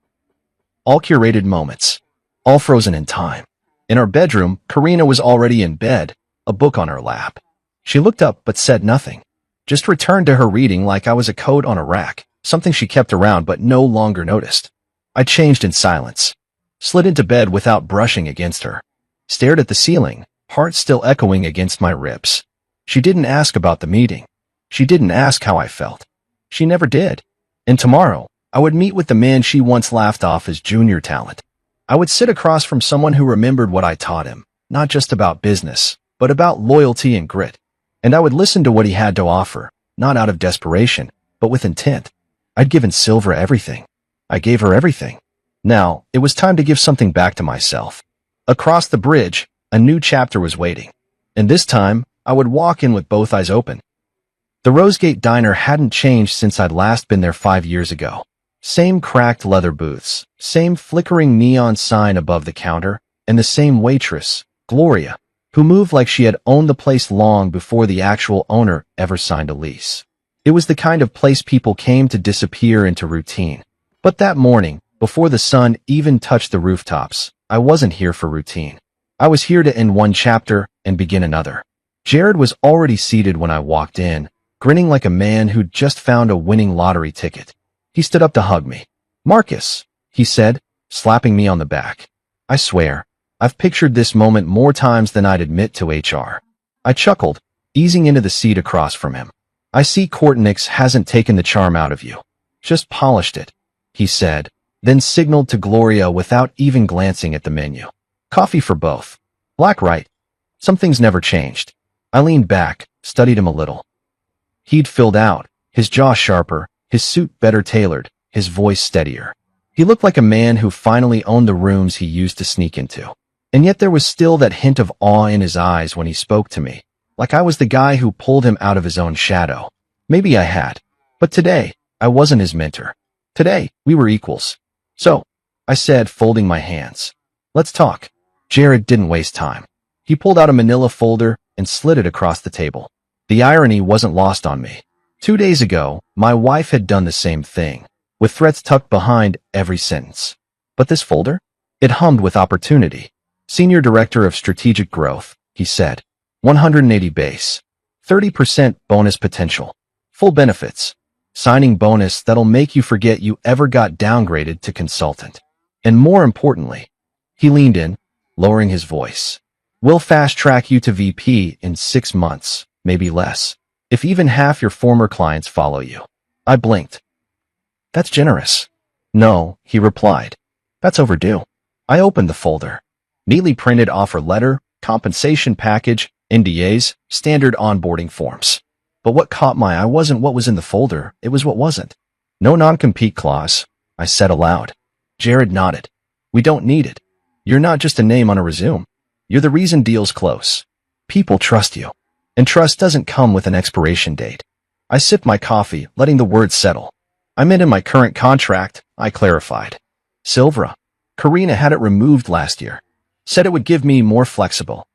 All curated moments. All frozen in time. In our bedroom, Karina was already in bed, a book on her lap. She looked up but said nothing. Just returned to her reading like I was a coat on a rack, something she kept around but no longer noticed. I changed in silence. Slid into bed without brushing against her. Stared at the ceiling, heart still echoing against my ribs. She didn't ask about the meeting. She didn't ask how I felt. She never did. And tomorrow, I would meet with the man she once laughed off as junior talent. I would sit across from someone who remembered what I taught him, not just about business, but about loyalty and grit. And I would listen to what he had to offer, not out of desperation, but with intent. I'd given Silver everything. I gave her everything. Now, it was time to give something back to myself. Across the bridge, a new chapter was waiting. And this time, I would walk in with both eyes open. The Rosegate Diner hadn't changed since I'd last been there 5 years ago. Same cracked leather booths, same flickering neon sign above the counter, and the same waitress, Gloria, who moved like she had owned the place long before the actual owner ever signed a lease. It was the kind of place people came to disappear into routine. But that morning, before the sun even touched the rooftops, I wasn't here for routine. I was here to end one chapter and begin another. Jared was already seated when I walked in, grinning like a man who'd just found a winning lottery ticket. He stood up to hug me. Marcus, he said, slapping me on the back. I swear, I've pictured this moment more times than I'd admit to HR. I chuckled, easing into the seat across from him. I see Kortnick's hasn't taken the charm out of you. Just polished it, he said, then signaled to Gloria without even glancing at the menu. Coffee for both. Black, right? Some things never changed. I leaned back, studied him a little. He'd filled out, his jaw sharper, his suit better tailored, his voice steadier. He looked like a man who finally owned the rooms he used to sneak into. And yet there was still that hint of awe in his eyes when he spoke to me, like I was the guy who pulled him out of his own shadow. Maybe I had. But today, I wasn't his mentor. Today, we were equals. So, I said, folding my hands. Let's talk. Jared didn't waste time. He pulled out a manila folder and slid it across the table. The irony wasn't lost on me. 2 days ago, my wife had done the same thing, with threats tucked behind every sentence. But this folder? It hummed with opportunity. Senior Director of Strategic Growth, he said. 180 base. 30% bonus potential. Full benefits. Signing bonus that'll make you forget you ever got downgraded to consultant. And more importantly, he leaned in, lowering his voice. We'll fast-track you to VP in 6 months, maybe less, if even half your former clients follow you. I blinked. That's generous. No, he replied. That's overdue. I opened the folder. Neatly printed offer letter, compensation package, NDAs, standard onboarding forms. But what caught my eye wasn't what was in the folder, it was what wasn't. No non-compete clause, I said aloud. Jared nodded. We don't need it. You're not just a name on a resume. You're the reason deals close. People trust you. And trust doesn't come with an expiration date. I sipped my coffee, letting the words settle. I meant in my current contract, I clarified. Silvra. Karina had it removed last year. Said it would give me more flexible.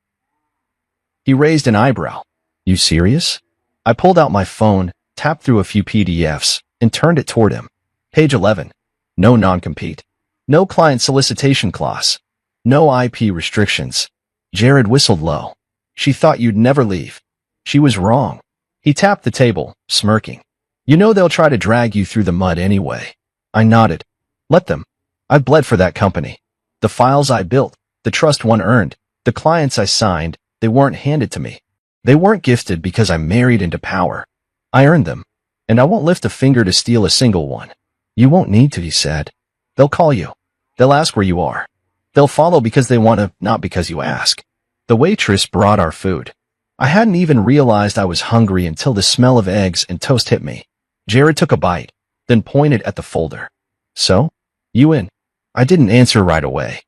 He raised an eyebrow. You serious? I pulled out my phone, tapped through a few PDFs, and turned it toward him. Page 11. No non-compete. No client solicitation clause. No IP restrictions. Jared whistled low. She thought you'd never leave. She was wrong. He tapped the table, smirking. You know they'll try to drag you through the mud anyway. I nodded. Let them. I've bled for that company. The files I built, the trust one earned, the clients I signed, they weren't handed to me. They weren't gifted because I married into power. I earned them. And I won't lift a finger to steal a single one. You won't need to, he said. They'll call you. They'll ask where you are. They'll follow because they want to, not because you ask. The waitress brought our food. I hadn't even realized I was hungry until the smell of eggs and toast hit me. Jared took a bite, then pointed at the folder. So? You in? I didn't answer right away.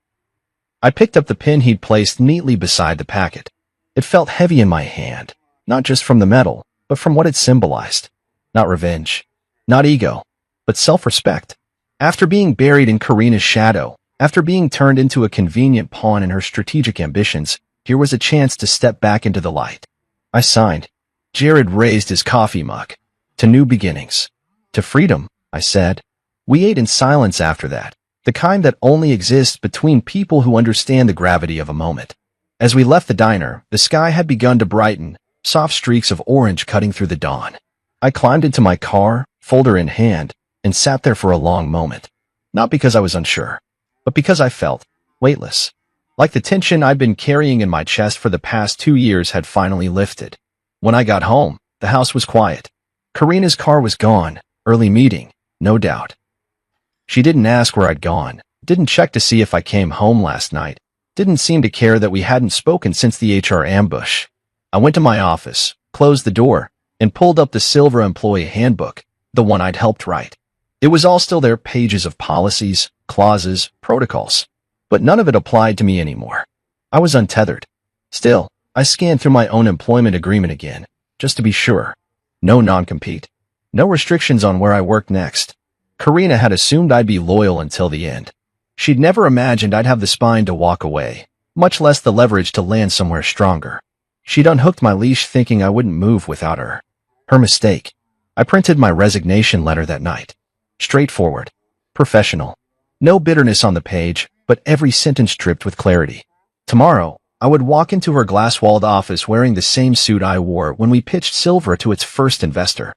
I picked up the pin he'd placed neatly beside the packet. It felt heavy in my hand, not just from the metal, but from what it symbolized. Not revenge, not ego, but self-respect. After being buried in Karina's shadow, after being turned into a convenient pawn in her strategic ambitions, here was a chance to step back into the light. I signed. Jared raised his coffee mug. To new beginnings. To freedom, I said. We ate in silence after that, the kind that only exists between people who understand the gravity of a moment. As we left the diner, the sky had begun to brighten, soft streaks of orange cutting through the dawn. I climbed into my car, folder in hand, and sat there for a long moment. Not because I was unsure, but because I felt weightless. Like the tension I'd been carrying in my chest for the past 2 years had finally lifted. When I got home, the house was quiet. Karina's car was gone. Early meeting, no doubt. She didn't ask where I'd gone, didn't check to see if I came home last night, didn't seem to care that we hadn't spoken since the HR ambush. I went to my office, closed the door, and pulled up the Silver Employee Handbook, the one I'd helped write. It was all still there, pages of policies, clauses, protocols. But none of it applied to me anymore. I was untethered. Still, I scanned through my own employment agreement again, just to be sure. No non-compete. No restrictions on where I worked next. Karina had assumed I'd be loyal until the end. She'd never imagined I'd have the spine to walk away, much less the leverage to land somewhere stronger. She'd unhooked my leash thinking I wouldn't move without her. Her mistake. I printed my resignation letter that night. Straightforward. Professional. No bitterness on the page, but every sentence dripped with clarity. Tomorrow, I would walk into her glass-walled office wearing the same suit I wore when we pitched Silver to its first investor.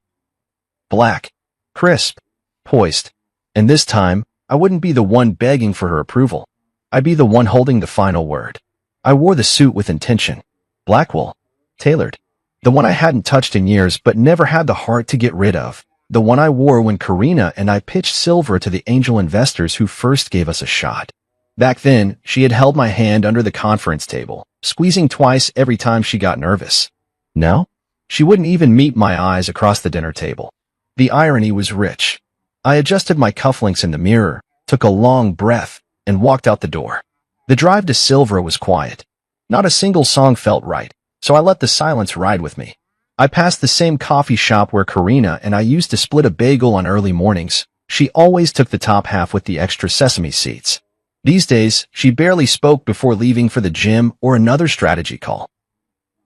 Black. Crisp. Poised. And this time, I wouldn't be the one begging for her approval. I'd be the one holding the final word. I wore the suit with intention. Blackwell. Tailored. The one I hadn't touched in years but never had the heart to get rid of. The one I wore when Karina and I pitched Silver to the angel investors who first gave us a shot. Back then, she had held my hand under the conference table, squeezing twice every time she got nervous. No? She wouldn't even meet my eyes across the dinner table. The irony was rich. I adjusted my cufflinks in the mirror, took a long breath, and walked out the door. The drive to Silver was quiet. Not a single song felt right, so I let the silence ride with me. I passed the same coffee shop where Karina and I used to split a bagel on early mornings. She always took the top half with the extra sesame seeds. These days, she barely spoke before leaving for the gym or another strategy call.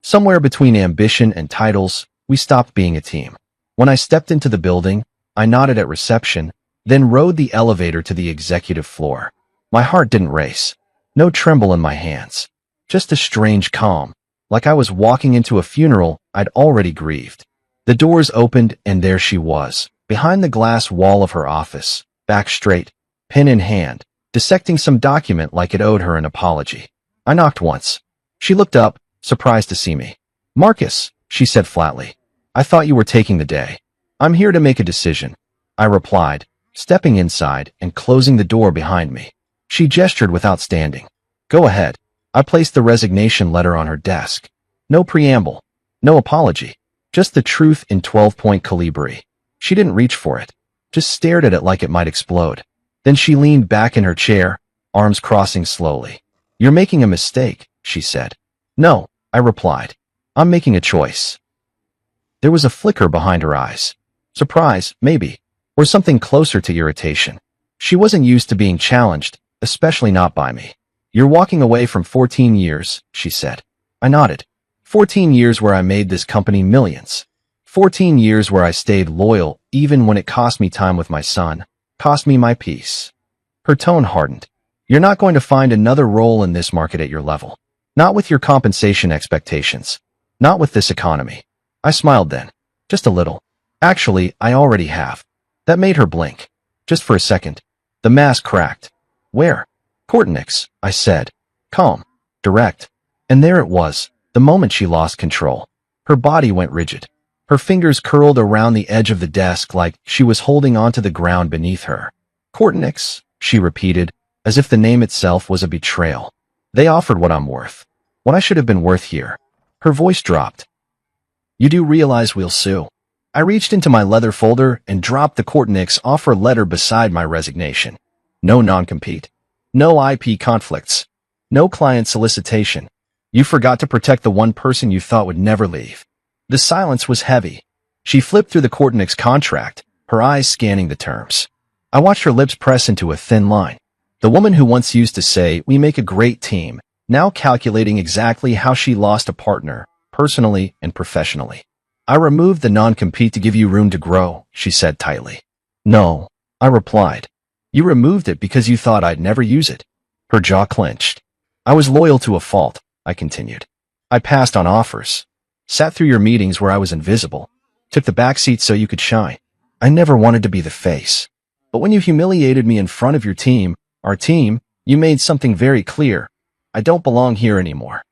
Somewhere between ambition and titles, we stopped being a team. When I stepped into the building, I nodded at reception, then rode the elevator to the executive floor. My heart didn't race. No tremble in my hands. Just a strange calm, like I was walking into a funeral I'd already grieved. The doors opened and there she was, behind the glass wall of her office, back straight, pen in hand, dissecting some document like it owed her an apology. I knocked once. She looked up, surprised to see me. "Marcus," she said flatly. "I thought you were taking the day." "I'm here to make a decision," I replied, stepping inside and closing the door behind me. She gestured without standing. "Go ahead." I placed the resignation letter on her desk. No preamble, no apology, just the truth in 12-point calibri. She didn't reach for it, just stared at it like it might explode. Then she leaned back in her chair, arms crossing slowly. "You're making a mistake," she said. "No," I replied. "I'm making a choice." There was a flicker behind her eyes. Surprise, maybe, or something closer to irritation. She wasn't used to being challenged, especially not by me. "You're walking away from 14 years, she said. I nodded. 14 years where I made this company millions. 14 years where I stayed loyal even when it cost me time with my son, cost me my peace. Her tone hardened. "You're not going to find another role in this market at your level. Not with your compensation expectations. Not with this economy." I smiled then. Just a little. "Actually, I already have." That made her blink. Just for a second. The mask cracked. "Where?" "Courtnix," I said. Calm. Direct. And there it was, the moment she lost control. Her body went rigid. Her fingers curled around the edge of the desk like she was holding onto the ground beneath her. "Courtnix," she repeated, as if the name itself was a betrayal. "They offered what I'm worth. What I should have been worth here." Her voice dropped. "You do realize we'll sue?" I reached into my leather folder and dropped the Courtnix offer letter beside my resignation. No non-compete. No IP conflicts. No client solicitation. You forgot to protect the one person you thought would never leave. The silence was heavy. She flipped through the Courtnix contract, her eyes scanning the terms. I watched her lips press into a thin line. The woman who once used to say, "We make a great team," now calculating exactly how she lost a partner, personally and professionally. "I removed the non-compete to give you room to grow," she said tightly. "No," I replied. "You removed it because you thought I'd never use it." Her jaw clenched. "I was loyal to a fault," I continued. "I passed on offers. Sat through your meetings where I was invisible. Took the back seat so you could shine. I never wanted to be the face. But when you humiliated me in front of your team, our team, you made something very clear. I don't belong here anymore.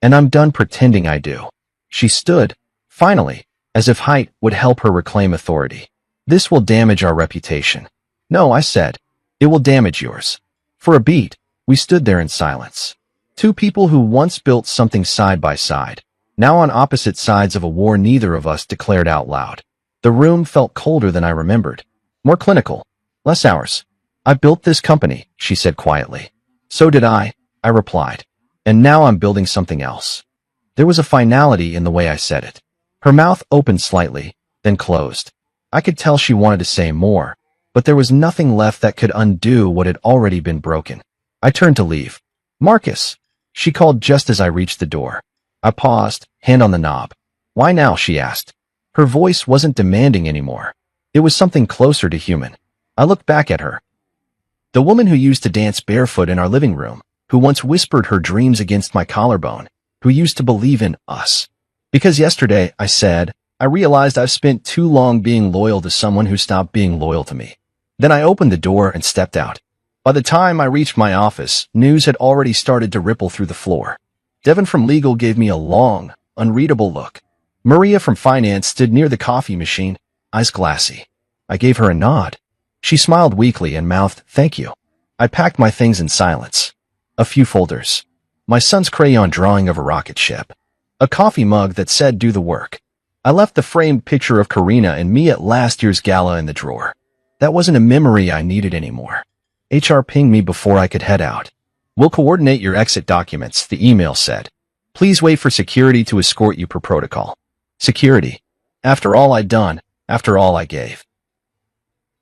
And I'm done pretending I do." She stood, finally, as if height would help her reclaim authority. "This will damage our reputation." "No," I said. "It will damage yours." For a beat, we stood there in silence. Two people who once built something side by side, now on opposite sides of a war neither of us declared out loud. The room felt colder than I remembered. More clinical. Less ours. "I built this company," she said quietly. "So did I replied. "And now I'm building something else." There was a finality in the way I said it. Her mouth opened slightly, then closed. I could tell she wanted to say more, but there was nothing left that could undo what had already been broken. I turned to leave. "Marcus," she called just as I reached the door. I paused, hand on the knob. "Why now?" she asked. Her voice wasn't demanding anymore. It was something closer to human. I looked back at her. The woman who used to dance barefoot in our living room, who once whispered her dreams against my collarbone, who used to believe in us. "Because yesterday," I said, "I realized I've spent too long being loyal to someone who stopped being loyal to me." Then I opened the door and stepped out. By the time I reached my office, news had already started to ripple through the floor. Devin from legal gave me a long, unreadable look. Maria from finance stood near the coffee machine, eyes glassy. I gave her a nod. She smiled weakly and mouthed, "Thank you." I packed my things in silence. A few folders. My son's crayon drawing of a rocket ship. A coffee mug that said, "Do the work." I left the framed picture of Karina and me at last year's gala in the drawer. That wasn't a memory I needed anymore. HR pinged me before I could head out. "We'll coordinate your exit documents," the email said. "Please wait for security to escort you per protocol." Security. After all I'd done, after all I gave.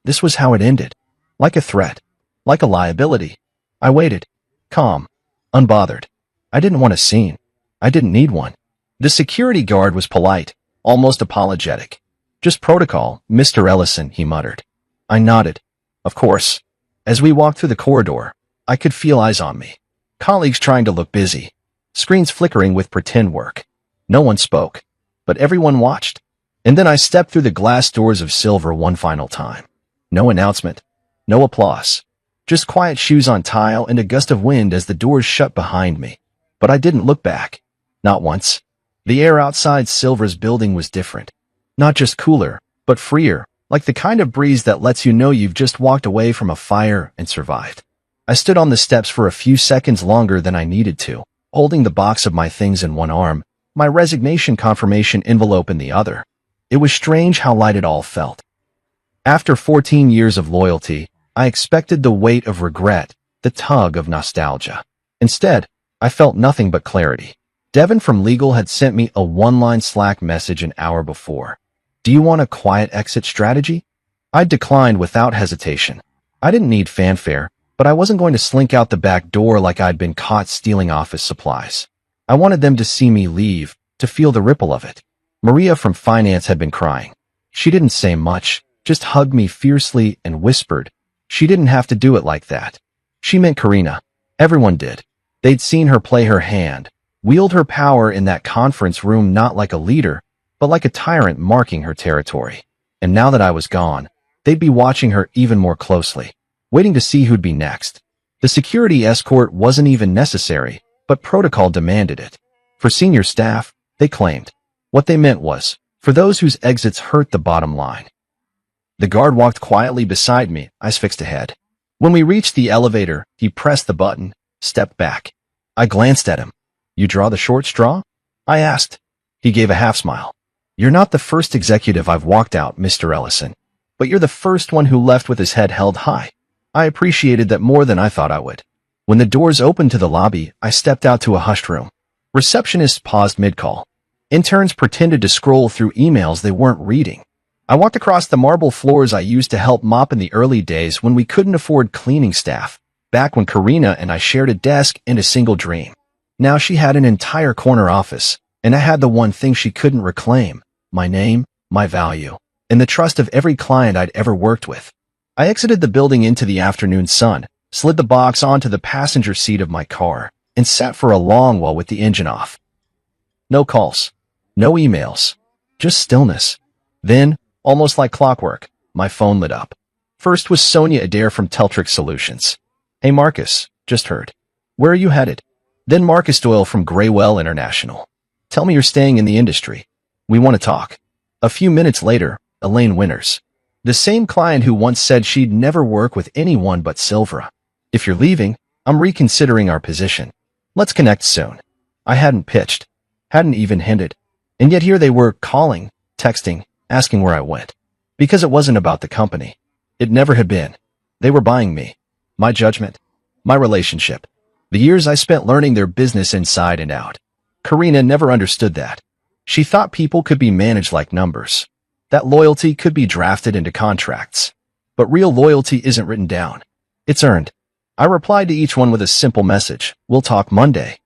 This was how it ended. Like a threat. Like a liability. I waited. Calm. Unbothered. I didn't want a scene. I didn't need one. The security guard was polite, almost apologetic. "Just protocol, Mr. Ellison," he muttered. I nodded. Of course. As we walked through the corridor, I could feel eyes on me. Colleagues trying to look busy. Screens flickering with pretend work. No one spoke. But everyone watched. And then I stepped through the glass doors of silver one final time. No announcement. No applause. Just quiet shoes on tile and a gust of wind as the doors shut behind me. But I didn't look back. Not once. The air outside Silver's building was different. Not just cooler, but freer, like the kind of breeze that lets you know you've just walked away from a fire and survived. I stood on the steps for a few seconds longer than I needed to, holding the box of my things in one arm, my resignation confirmation envelope in the other. It was strange how light it all felt. After 14 years of loyalty, I expected the weight of regret, the tug of nostalgia. Instead, I felt nothing but clarity. Devin from legal had sent me a one-line Slack message an hour before. Do you want a quiet exit strategy? I declined without hesitation. I didn't need fanfare, but I wasn't going to slink out the back door like I'd been caught stealing office supplies. I wanted them to see me leave, to feel the ripple of it. Maria from finance had been crying. She didn't say much, just hugged me fiercely and whispered. She didn't have to do it like that. She meant Karina. Everyone did. They'd seen her play her hand, wield her power in that conference room not like a leader, but like a tyrant marking her territory. And now that I was gone, they'd be watching her even more closely, waiting to see who'd be next. The security escort wasn't even necessary, but protocol demanded it. For senior staff, they claimed. What they meant was, for those whose exits hurt the bottom line. The guard walked quietly beside me, eyes fixed ahead. When we reached the elevator, he pressed the button, stepped back. I glanced at him. You draw the short straw? I asked. He gave a half smile. You're not the first executive I've walked out, Mr. Ellison, but you're the first one who left with his head held high. I appreciated that more than I thought I would. When the doors opened to the lobby, I stepped out to a hushed room. Receptionists paused mid-call. Interns pretended to scroll through emails they weren't reading. I walked across the marble floors I used to help mop in the early days when we couldn't afford cleaning staff, back when Karina and I shared a desk and a single dream. Now she had an entire corner office, and I had the one thing she couldn't reclaim, my name, my value, and the trust of every client I'd ever worked with. I exited the building into the afternoon sun, slid the box onto the passenger seat of my car, and sat for a long while with the engine off. No calls, no emails, just stillness. Then, almost like clockwork, my phone lit up. First was Sonia Adair from Teltrix Solutions. Hey Marcus, just heard. Where are you headed? Then Marcus Doyle from Graywell International. Tell me you're staying in the industry. We want to talk. A few minutes later, Elaine Winters. The same client who once said she'd never work with anyone but Silvera. If you're leaving, I'm reconsidering our position. Let's connect soon. I hadn't pitched, hadn't even hinted. And yet here they were calling, texting, asking where I went. Because it wasn't about the company. It never had been. They were buying me. My judgment. My relationship. The years I spent learning their business inside and out. Karina never understood that. She thought people could be managed like numbers. That loyalty could be drafted into contracts. But real loyalty isn't written down. It's earned. I replied to each one with a simple message. We'll talk Monday.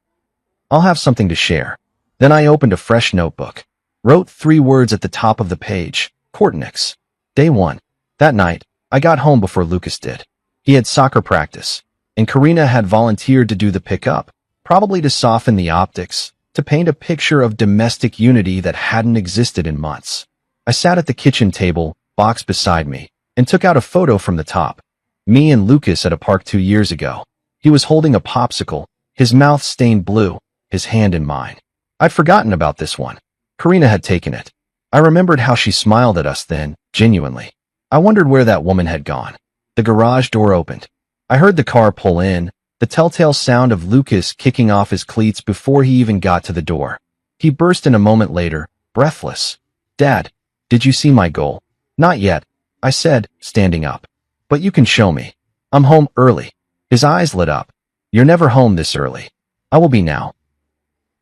I'll have something to share. Then I opened a fresh notebook. Wrote 3 words at the top of the page. Courtnix. Day 1. That night, I got home before Lucas did. He had soccer practice, and Karina had volunteered to do the pickup, probably to soften the optics, to paint a picture of domestic unity that hadn't existed in months. I sat at the kitchen table, box beside me, and took out a photo from the top. Me and Lucas at a park 2 years ago. He was holding a popsicle, his mouth stained blue, his hand in mine. I'd forgotten about this one. Karina had taken it. I remembered how she smiled at us then, genuinely. I wondered where that woman had gone. The garage door opened. I heard the car pull in, the telltale sound of Lucas kicking off his cleats before he even got to the door. He burst in a moment later, breathless. Dad, did you see my goal? Not yet, I said, standing up. But you can show me. I'm home early. His eyes lit up. You're never home this early. I will be now.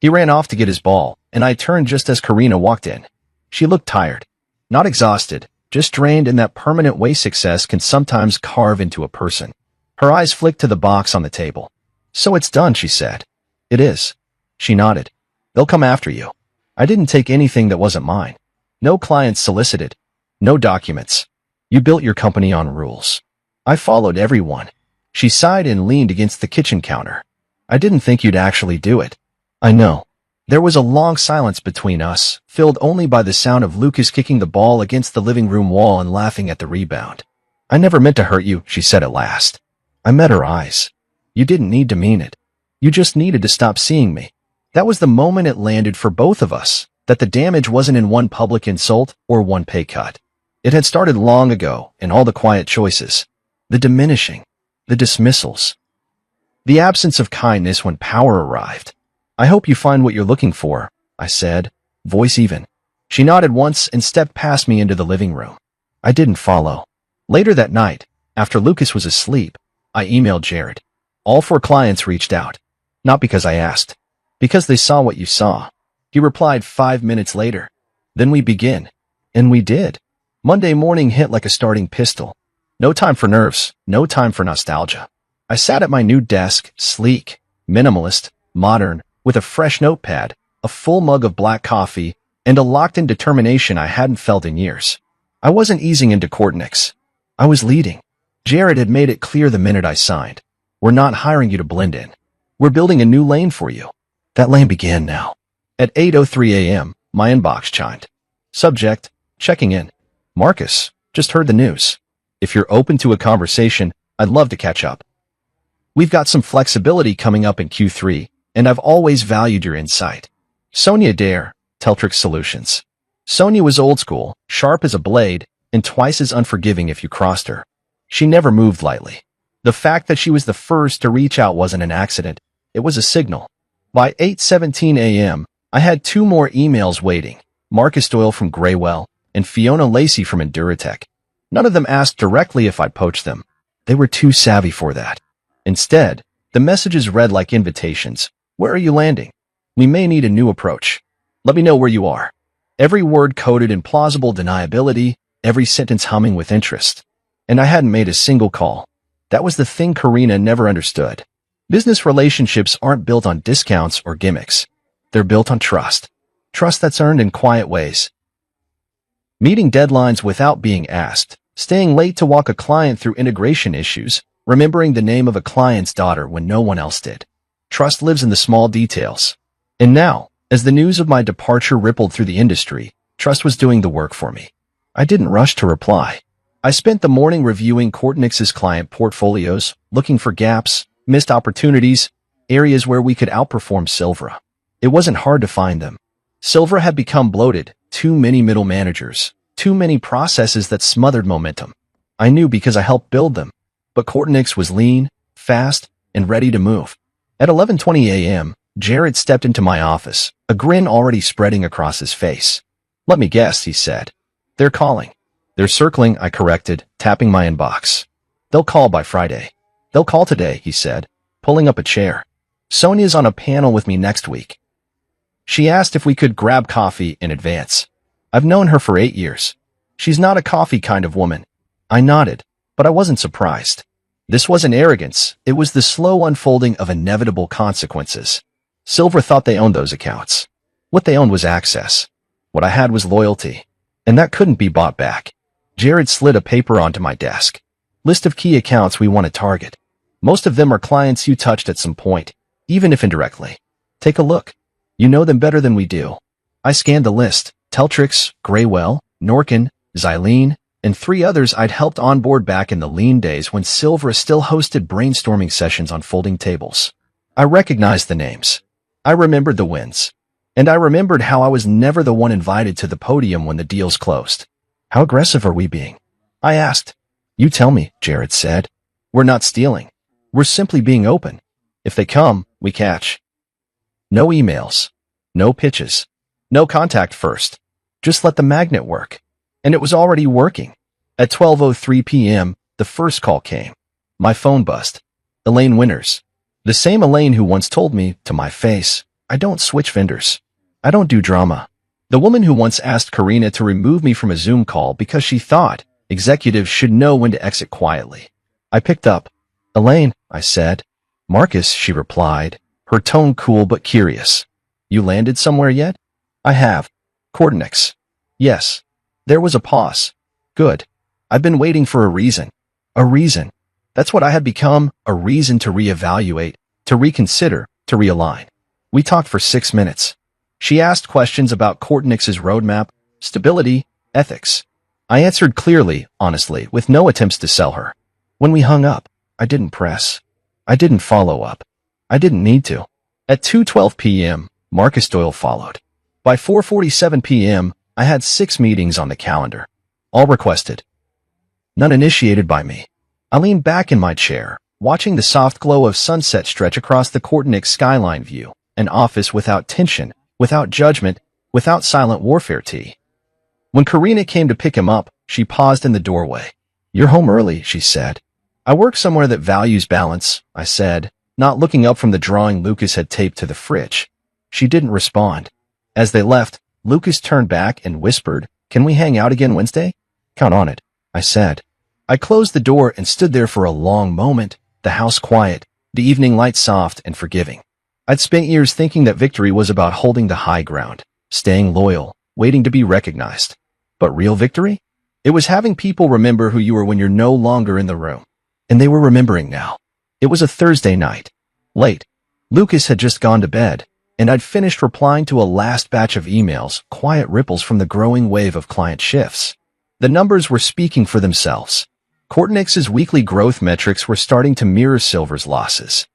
He ran off to get his ball, and I turned just as Karina walked in. She looked tired. Not exhausted, just drained in that permanent way success can sometimes carve into a person. Her eyes flicked to the box on the table. So it's done, she said. It is. She nodded. They'll come after you. I didn't take anything that wasn't mine. No clients solicited. No documents. You built your company on rules. I followed everyone. She sighed and leaned against the kitchen counter. I didn't think you'd actually do it. I know. There was a long silence between us, filled only by the sound of Lucas kicking the ball against the living room wall and laughing at the rebound. "I never meant to hurt you," she said at last. I met her eyes. "You didn't need to mean it. You just needed to stop seeing me." That was the moment it landed for both of us, that the damage wasn't in one public insult or one pay cut. It had started long ago in all the quiet choices, the diminishing, the dismissals, the absence of kindness when power arrived. "I hope you find what you're looking for," I said, voice even. She nodded once and stepped past me into the living room. I didn't follow. Later that night, after Lucas was asleep, I emailed Jared. All 4 clients reached out. Not because I asked. Because they saw what you saw. He replied 5 minutes later. "Then we begin." And we did. Monday morning hit like a starting pistol. No time for nerves, no time for nostalgia. I sat at my new desk, sleek, minimalist, modern, with a fresh notepad, a full mug of black coffee, and a locked-in determination I hadn't felt in years. I wasn't easing into Courtnix. I was leading. Jared had made it clear the minute I signed. "We're not hiring you to blend in. We're building a new lane for you." That lane began now. At 8:03 a.m., my inbox chimed. Subject, checking in. "Marcus, just heard the news. If you're open to a conversation, I'd love to catch up. We've got some flexibility coming up in Q3, and I've always valued your insight." Sonia Dare, Teltrix Solutions. Sonia was old school, sharp as a blade, and twice as unforgiving if you crossed her. She never moved lightly. The fact that she was the first to reach out wasn't an accident. It was a signal. By 8:17 a.m., I had 2 more emails waiting, Marcus Doyle from Graywell and Fiona Lacey from Enduratech. None of them asked directly if I'd poached them. They were too savvy for that. Instead, the messages read like invitations. "Where are you landing? We may need a new approach. Let me know where you are." Every word coded in plausible deniability, every sentence humming with interest. And I hadn't made a single call. That was the thing Karina never understood. Business relationships aren't built on discounts or gimmicks. They're built on trust. Trust that's earned in quiet ways. Meeting deadlines without being asked, staying late to walk a client through integration issues, remembering the name of a client's daughter when no one else did. Trust lives in the small details. And now, as the news of my departure rippled through the industry, trust was doing the work for me. I didn't rush to reply. I spent the morning reviewing Courtnix's client portfolios, looking for gaps, missed opportunities, areas where we could outperform Silvera. It wasn't hard to find them. Silvera had become bloated, too many middle managers, too many processes that smothered momentum. I knew because I helped build them. But Courtnix was lean, fast, and ready to move. At 11:20 a.m., Jared stepped into my office, a grin already spreading across his face. "Let me guess," he said. "They're calling." "They're circling," I corrected, tapping my inbox. "They'll call by Friday." "They'll call today," he said, pulling up a chair. "Sonia's on a panel with me next week. She asked if we could grab coffee in advance. I've known her for 8 years. She's not a coffee kind of woman." I nodded, but I wasn't surprised. This wasn't arrogance. It was the slow unfolding of inevitable consequences. Silvera thought they owned those accounts. What they owned was access. What I had was loyalty. And that couldn't be bought back. Jared slid a paper onto my desk. "List of key accounts we want to target. Most of them are clients you touched at some point, even if indirectly. Take a look. You know them better than we do." I scanned the list. Teltrix, Graywell, Norkin, Xylene, and 3 others I'd helped onboard back in the lean days when Silvera still hosted brainstorming sessions on folding tables. I recognized the names. I remembered the wins. And I remembered how I was never the one invited to the podium when the deals closed. "How aggressive are we being?" I asked. "You tell me," Jared said. "We're not stealing. We're simply being open. If they come, we catch." No emails. No pitches. No contact first. Just let the magnet work. And it was already working. At 12:03 p.m., the first call came. My phone buzzed. Elaine Winters. The same Elaine who once told me, to my face, "I don't switch vendors. I don't do drama." The woman who once asked Karina to remove me from a Zoom call because she thought executives should know when to exit quietly. I picked up. "Elaine," I said. "Marcus," she replied, her tone cool but curious. "You landed somewhere yet?" "I have." "Courtnix." "Yes." There was a pause. "Good. I've been waiting for a reason." A reason. That's what I had become, a reason to reevaluate, to reconsider, to realign. We talked for 6 minutes. She asked questions about Kortnick's roadmap, stability, ethics. I answered clearly, honestly, with no attempts to sell her. When we hung up, I didn't press. I didn't follow up. I didn't need to. At 2:12 p.m., Marcus Doyle followed. By 4:47 p.m., I had 6 meetings on the calendar. All requested. None initiated by me. I leaned back in my chair, watching the soft glow of sunset stretch across the Kortnick skyline view, an office without tension, without judgment, without silent warfare tea. When Karina came to pick him up, she paused in the doorway. "You're home early," she said. "I work somewhere that values balance," I said, not looking up from the drawing Lucas had taped to the fridge. She didn't respond. As they left, Lucas turned back and whispered, "Can we hang out again Wednesday?" "Count on it," I said. I closed the door and stood there for a long moment, the house quiet, the evening light soft and forgiving. I'd spent years thinking that victory was about holding the high ground, staying loyal, waiting to be recognized. But real victory? It was having people remember who you were when you're no longer in the room. And they were remembering now. It was a Thursday night. Late. Lucas had just gone to bed, and I'd finished replying to a last batch of emails, quiet ripples from the growing wave of client shifts. The numbers were speaking for themselves. Kortnick's weekly growth metrics were starting to mirror Silver's losses.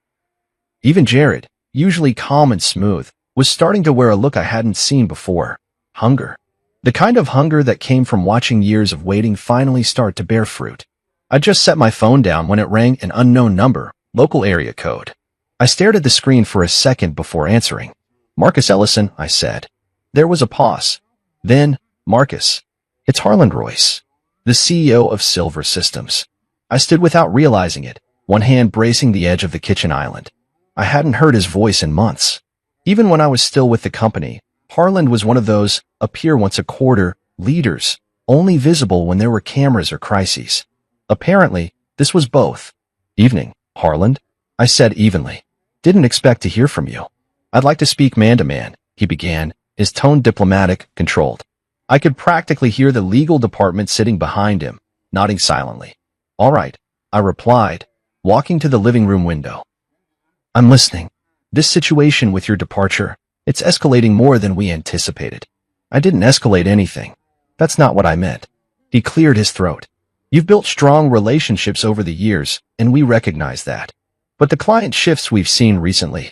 Even Jared, usually calm and smooth, was starting to wear a look I hadn't seen before. Hunger. The kind of hunger that came from watching years of waiting finally start to bear fruit. I just set my phone down when it rang, an unknown number, local area code. I stared at the screen for a second before answering. "Marcus Ellison," I said. There was a pause. Then, "Marcus. It's Harland Royce, the CEO of Silver Systems." I stood without realizing it, one hand bracing the edge of the kitchen island. I hadn't heard his voice in months. Even when I was still with the company, Harland was one of those appear once a quarter leaders, only visible when there were cameras or crises. Apparently, this was both. "Evening, Harland," I said evenly. "Didn't expect to hear from you." "I'd like to speak man-to-man," he began, his tone diplomatic, controlled. I could practically hear the legal department sitting behind him, nodding silently. "All right," I replied, walking to the living room window. "I'm listening. This situation with your departure, it's escalating more than we anticipated." "I didn't escalate anything. That's not what I meant." He cleared his throat. "You've built strong relationships over the years, and we recognize that. But the client shifts we've seen recently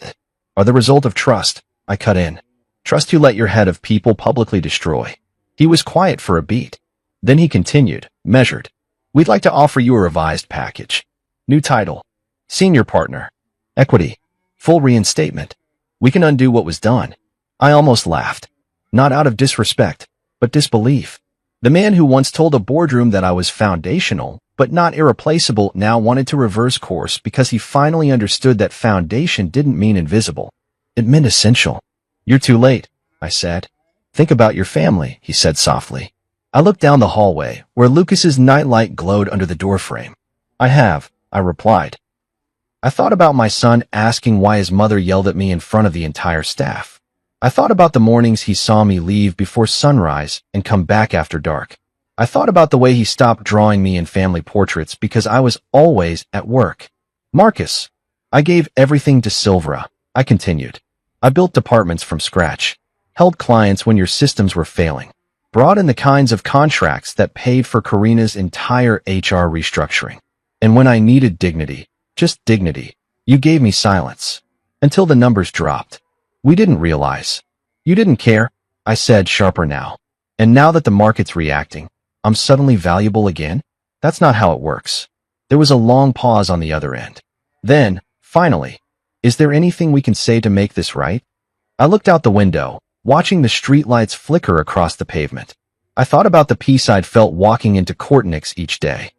are the result of trust," I cut in. "Trust you let your head of people publicly destroy." He was quiet for a beat. Then he continued, measured. "We'd like to offer you a revised package. New title. Senior partner. Equity. Full reinstatement. We can undo what was done." I almost laughed. Not out of disrespect, but disbelief. The man who once told a boardroom that I was foundational, but not irreplaceable, now wanted to reverse course because he finally understood that foundation didn't mean invisible. It meant essential. "You're too late," I said. "Think about your family," he said softly. I looked down the hallway, where Lucas's nightlight glowed under the doorframe. "I have," I replied. I thought about my son asking why his mother yelled at me in front of the entire staff. I thought about the mornings he saw me leave before sunrise and come back after dark. I thought about the way he stopped drawing me in family portraits because I was always at work. "Marcus, I gave everything to Silvera," I continued. "I built departments from scratch, held clients when your systems were failing, brought in the kinds of contracts that paid for Karina's entire HR restructuring. And when I needed dignity, just dignity, you gave me silence. Until the numbers dropped. We didn't realize. You didn't care," I said, sharper now. "And now that the market's reacting, I'm suddenly valuable again? That's not how it works." There was a long pause on the other end. Then, finally, "Is there anything we can say to make this right?" I looked out the window, watching the streetlights flicker across the pavement. I thought about the peace I'd felt walking into Kortnick's each day.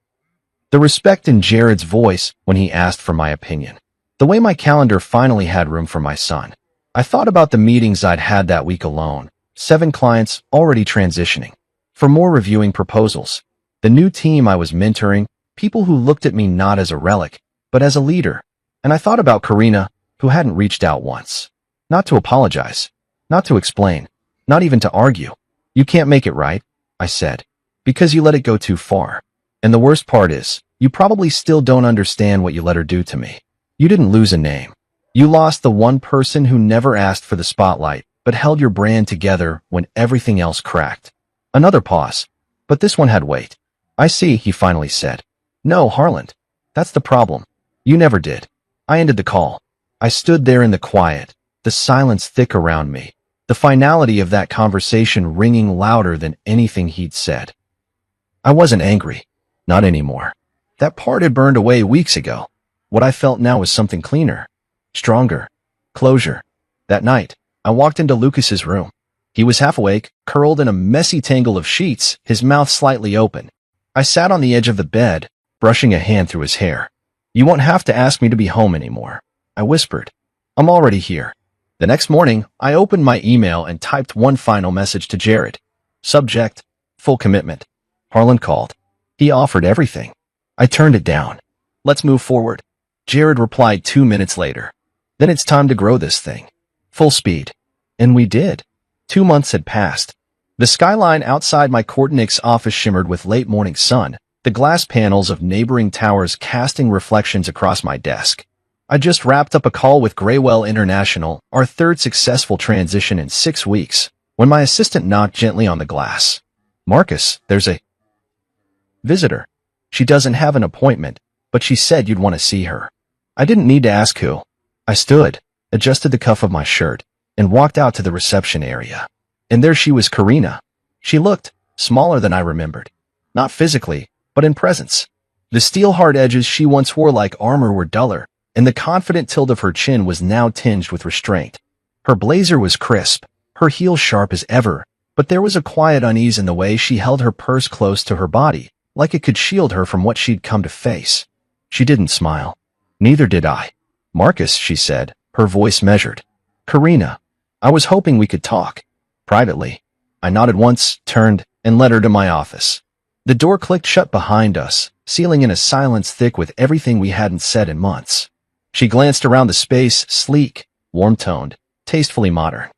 The respect in Jared's voice when he asked for my opinion. The way my calendar finally had room for my son. I thought about the meetings I'd had that week alone, 7 clients already transitioning, for more reviewing proposals, the new team I was mentoring, people who looked at me not as a relic, but as a leader. And I thought about Karina, who hadn't reached out once. Not to apologize, not to explain, not even to argue. "You can't make it right," I said, "because you let it go too far. And the worst part is, you probably still don't understand what you let her do to me. You didn't lose a name. You lost the one person who never asked for the spotlight, but held your brand together when everything else cracked. Another pause. But this one had weight. I see, he finally said. No, Harland. That's the problem. You never did. I ended the call. I stood there in the quiet, the silence thick around me, the finality of that conversation ringing louder than anything he'd said. I wasn't angry. Not anymore. That part had burned away weeks ago. What I felt now was something cleaner, stronger, closure. That night, I walked into Lucas's room. He was half awake, curled in a messy tangle of sheets, his mouth slightly open. I sat on the edge of the bed, brushing a hand through his hair. You won't have to ask me to be home anymore, I whispered. I'm already here. The next morning, I opened my email and typed one final message to Jared. Subject, full commitment. Harland called. He offered everything. I turned it down. Let's move forward. Jared replied 2 minutes later. Then it's time to grow this thing. Full speed. And we did. 2 months had passed. The skyline outside my Kortnick's office shimmered with late morning sun, the glass panels of neighboring towers casting reflections across my desk. I just wrapped up a call with Graywell International, our third successful transition in 6 weeks, when my assistant knocked gently on the glass. Marcus, there's a visitor. She doesn't have an appointment, but she said you'd want to see her. I didn't need to ask who. I stood, adjusted the cuff of my shirt, and walked out to the reception area. And there she was, Karina. She looked smaller than I remembered. Not physically, but in presence. The steel-hard edges she once wore like armor were duller, and the confident tilt of her chin was now tinged with restraint. Her blazer was crisp, her heels sharp as ever, but there was a quiet unease in the way she held her purse close to her body, like it could shield her from what she'd come to face. She didn't smile. Neither did I. Marcus, she said, her voice measured. Karina, I was hoping we could talk. Privately. I nodded once, turned, and led her to my office. The door clicked shut behind us, sealing in a silence thick with everything we hadn't said in months. She glanced around the space, sleek, warm-toned, tastefully modern.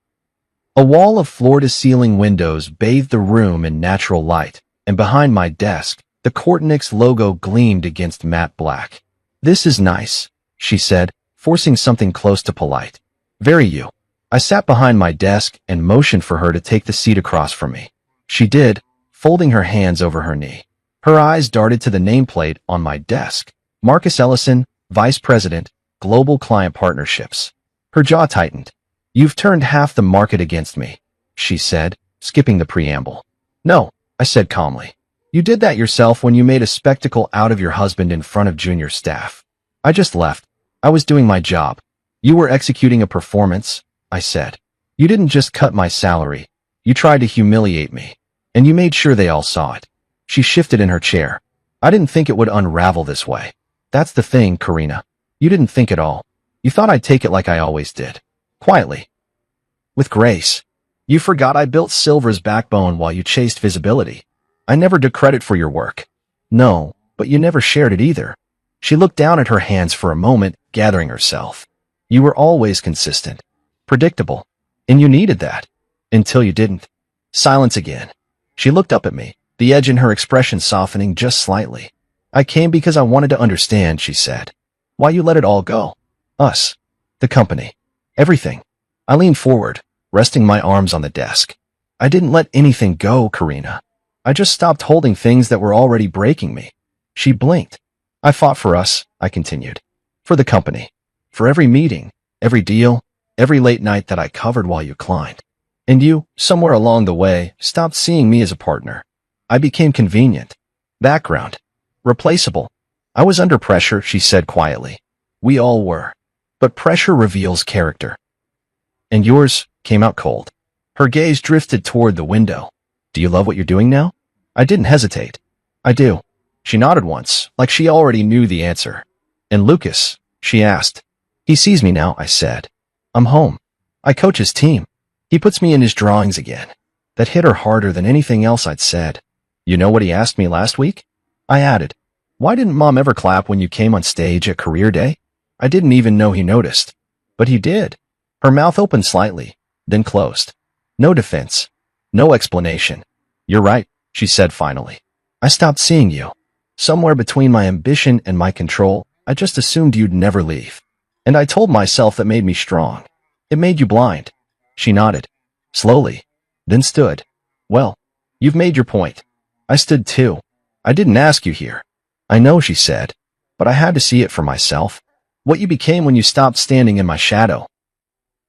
A wall of floor-to-ceiling windows bathed the room in natural light, and behind my desk, the Kortnick's logo gleamed against matte black. This is nice, she said, forcing something close to polite. Very you. I sat behind my desk and motioned for her to take the seat across from me. She did, folding her hands over her knee. Her eyes darted to the nameplate on my desk. Marcus Ellison, Vice President, Global Client Partnerships. Her jaw tightened. You've turned half the market against me, she said, skipping the preamble. No, I said calmly. You did that yourself when you made a spectacle out of your husband in front of junior staff. I just left. I was doing my job. You were executing a performance, I said. You didn't just cut my salary. You tried to humiliate me. And you made sure they all saw it. She shifted in her chair. I didn't think it would unravel this way. That's the thing, Karina. You didn't think at all. You thought I'd take it like I always did. Quietly. With grace. You forgot I built Silver's backbone while you chased visibility. I never took credit for your work. No, but you never shared it either. She looked down at her hands for a moment, gathering herself. You were always consistent. Predictable. And you needed that. Until you didn't. Silence again. She looked up at me, the edge in her expression softening just slightly. I came because I wanted to understand, she said. Why you let it all go. Us. The company. Everything. I leaned forward, resting my arms on the desk. I didn't let anything go, Karina. I just stopped holding things that were already breaking me. She blinked. I fought for us, I continued. For the company. For every meeting, every deal, every late night that I covered while you climbed. And you, somewhere along the way, stopped seeing me as a partner. I became convenient. Background. Replaceable. I was under pressure, she said quietly. We all were. But pressure reveals character. And yours came out cold. Her gaze drifted toward the window. Do you love what you're doing now? I didn't hesitate. I do. She nodded once, like she already knew the answer. And Lucas? She asked. He sees me now, I said. I'm home. I coach his team. He puts me in his drawings again. That hit her harder than anything else I'd said. You know what he asked me last week? I added. Why didn't Mom ever clap when you came on stage at Career Day? I didn't even know he noticed. But he did. Her mouth opened slightly, then closed. No defense. No explanation. You're right, she said finally. I stopped seeing you. Somewhere between my ambition and my control, I just assumed you'd never leave. And I told myself that made me strong. It made you blind. She nodded. slowly, then stood. Well, you've made your point. I stood too. I didn't ask you here. I know, she said, but I had to see it for myself. What you became when you stopped standing in my shadow.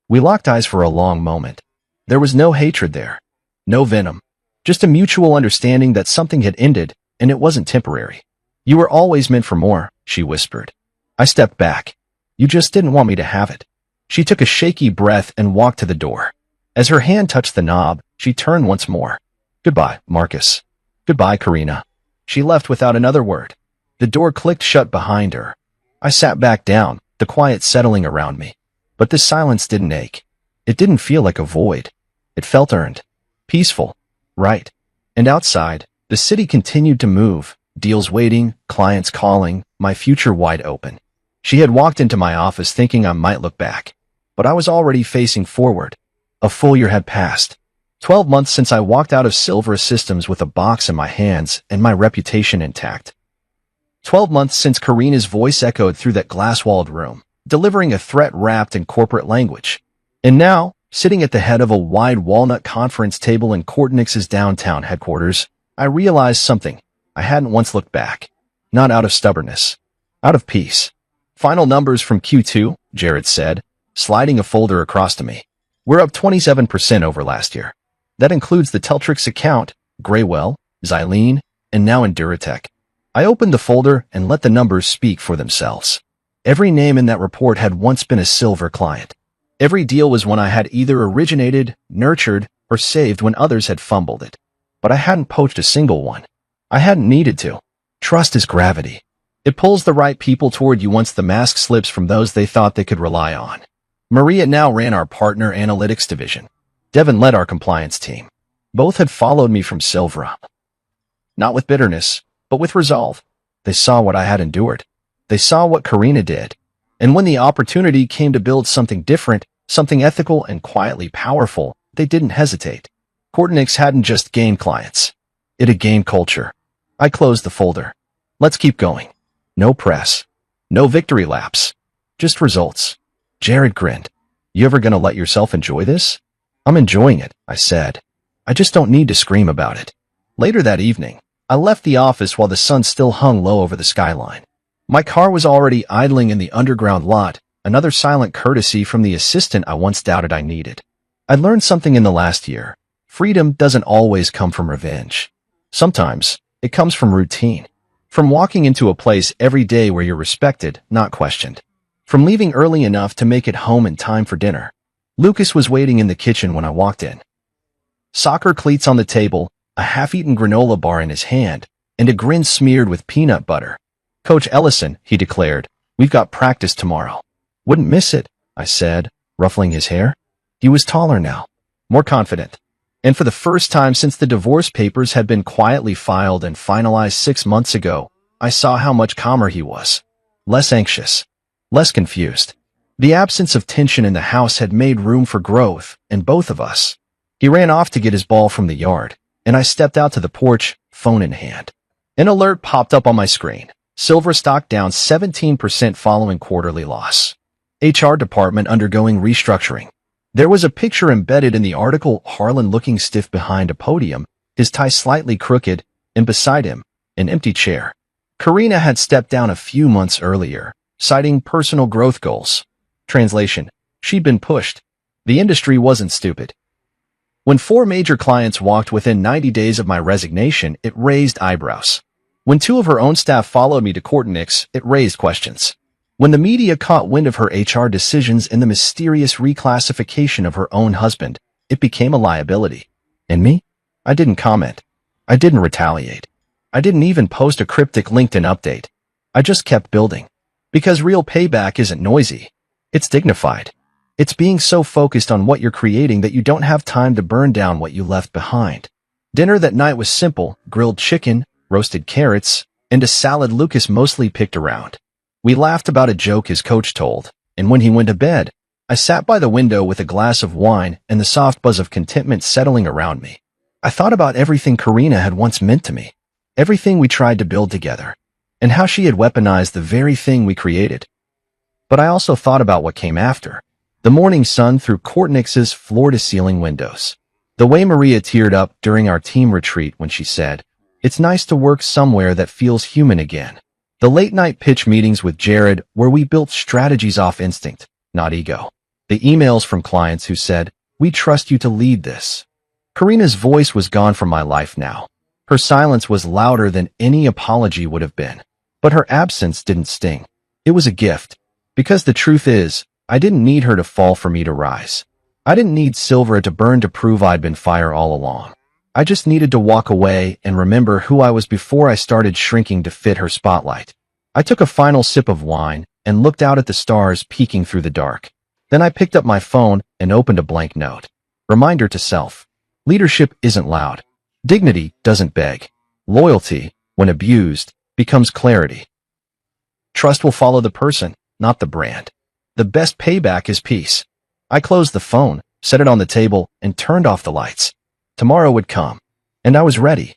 We locked eyes for a long moment. There was no hatred there. No venom. Just a mutual understanding that something had ended, and it wasn't temporary. You were always meant for more, she whispered. I stepped back. You just didn't want me to have it. She took a shaky breath and walked to the door. As her hand touched the knob, she turned once more. Goodbye, Marcus. Goodbye, Karina. She left without another word. The door clicked shut behind her. I sat back down, the quiet settling around me. But this silence didn't ache. It didn't feel like a void. It felt earned. Peaceful. Right. And outside, the city continued to move, deals waiting, clients calling, my future wide open. She had walked into my office thinking I might look back. But I was already facing forward. A full year had passed. 12 months since I walked out of Silver Systems with a box in my hands and my reputation intact. 12 months since Karina's voice echoed through that glass-walled room, delivering a threat wrapped in corporate language. And now, sitting at the head of a wide walnut conference table in Kortenix's downtown headquarters, I realized something. I hadn't once looked back. Not out of stubbornness. Out of peace. Final numbers from Q2, Jared said, sliding a folder across to me. We're up 27% over last year. That includes the Teltrix account, Graywell, Xylene, and now Enduratech. I opened the folder and let the numbers speak for themselves. Every name in that report had once been a Silver client. Every deal was one I had either originated, nurtured, or saved when others had fumbled it. But I hadn't poached a single one. I hadn't needed to. Trust is gravity. It pulls the right people toward you once the mask slips from those they thought they could rely on. Maria now ran our partner analytics division. Devin led our compliance team. Both had followed me from Silver. Not with bitterness, but with resolve. They saw what I had endured. They saw what Karina did. And when the opportunity came to build something different, something ethical and quietly powerful, they didn't hesitate. Kortenix hadn't just gained clients. It had gained culture. I closed the folder. Let's keep going. No press. No victory laps. Just results. Jared grinned. You ever gonna let yourself enjoy this? I'm enjoying it, I said. I just don't need to scream about it. Later that evening, I left the office while the sun still hung low over the skyline. My car was already idling in the underground lot, another silent courtesy from the assistant I once doubted I needed. I learned something in the last year. Freedom doesn't always come from revenge. Sometimes, it comes from routine. From walking into a place every day where you're respected, not questioned. From leaving early enough to make it home in time for dinner. Lucas was waiting in the kitchen when I walked in. Soccer cleats on the table, a half-eaten granola bar in his hand, and a grin smeared with peanut butter. Coach Ellison, he declared, we've got practice tomorrow. Wouldn't miss it, I said, ruffling his hair. He was taller now, more confident. And for the first time since the divorce papers had been quietly filed and finalized 6 months ago, I saw how much calmer he was. Less anxious. Less confused. The absence of tension in the house had made room for growth, and both of us. He ran off to get his ball from the yard, and I stepped out to the porch, phone in hand. An alert popped up on my screen. Silver stock down 17% following quarterly loss. HR department undergoing restructuring. There was a picture embedded in the article, Harlan looking stiff behind a podium, his tie slightly crooked, and beside him, an empty chair. Karina had stepped down a few months earlier, citing personal growth goals. Translation: she'd been pushed. The industry wasn't stupid. When 4 major clients walked within 90 days of my resignation, it raised eyebrows. When 2 of her own staff followed me to Kortenix, it raised questions. When the media caught wind of her HR decisions and the mysterious reclassification of her own husband, it became a liability. And me? I didn't comment. I didn't retaliate. I didn't even post a cryptic LinkedIn update. I just kept building. Because real payback isn't noisy. It's dignified. It's being so focused on what you're creating that you don't have time to burn down what you left behind. Dinner that night was simple: grilled chicken, roasted carrots, and a salad Lucas mostly picked around. We laughed about a joke his coach told, and when he went to bed, I sat by the window with a glass of wine and the soft buzz of contentment settling around me. I thought about everything Karina had once meant to me, everything we tried to build together, and how she had weaponized the very thing we created. But I also thought about what came after. The morning sun through Kortnitz's floor-to-ceiling windows. The way Maria teared up during our team retreat when she said, "It's nice to work somewhere that feels human again." The late-night pitch meetings with Jared where we built strategies off instinct, not ego. The emails from clients who said, "We trust you to lead this." Karina's voice was gone from my life now. Her silence was louder than any apology would have been. But her absence didn't sting. It was a gift. Because the truth is, I didn't need her to fall for me to rise. I didn't need Silvera to burn to prove I'd been fire all along. I just needed to walk away and remember who I was before I started shrinking to fit her spotlight. I took a final sip of wine and looked out at the stars peeking through the dark. Then I picked up my phone and opened a blank note. Reminder to self. Leadership isn't loud. Dignity doesn't beg. Loyalty, when abused, becomes clarity. Trust will follow the person, not the brand. The best payback is peace. I closed the phone, set it on the table, and turned off the lights. Tomorrow would come. And I was ready.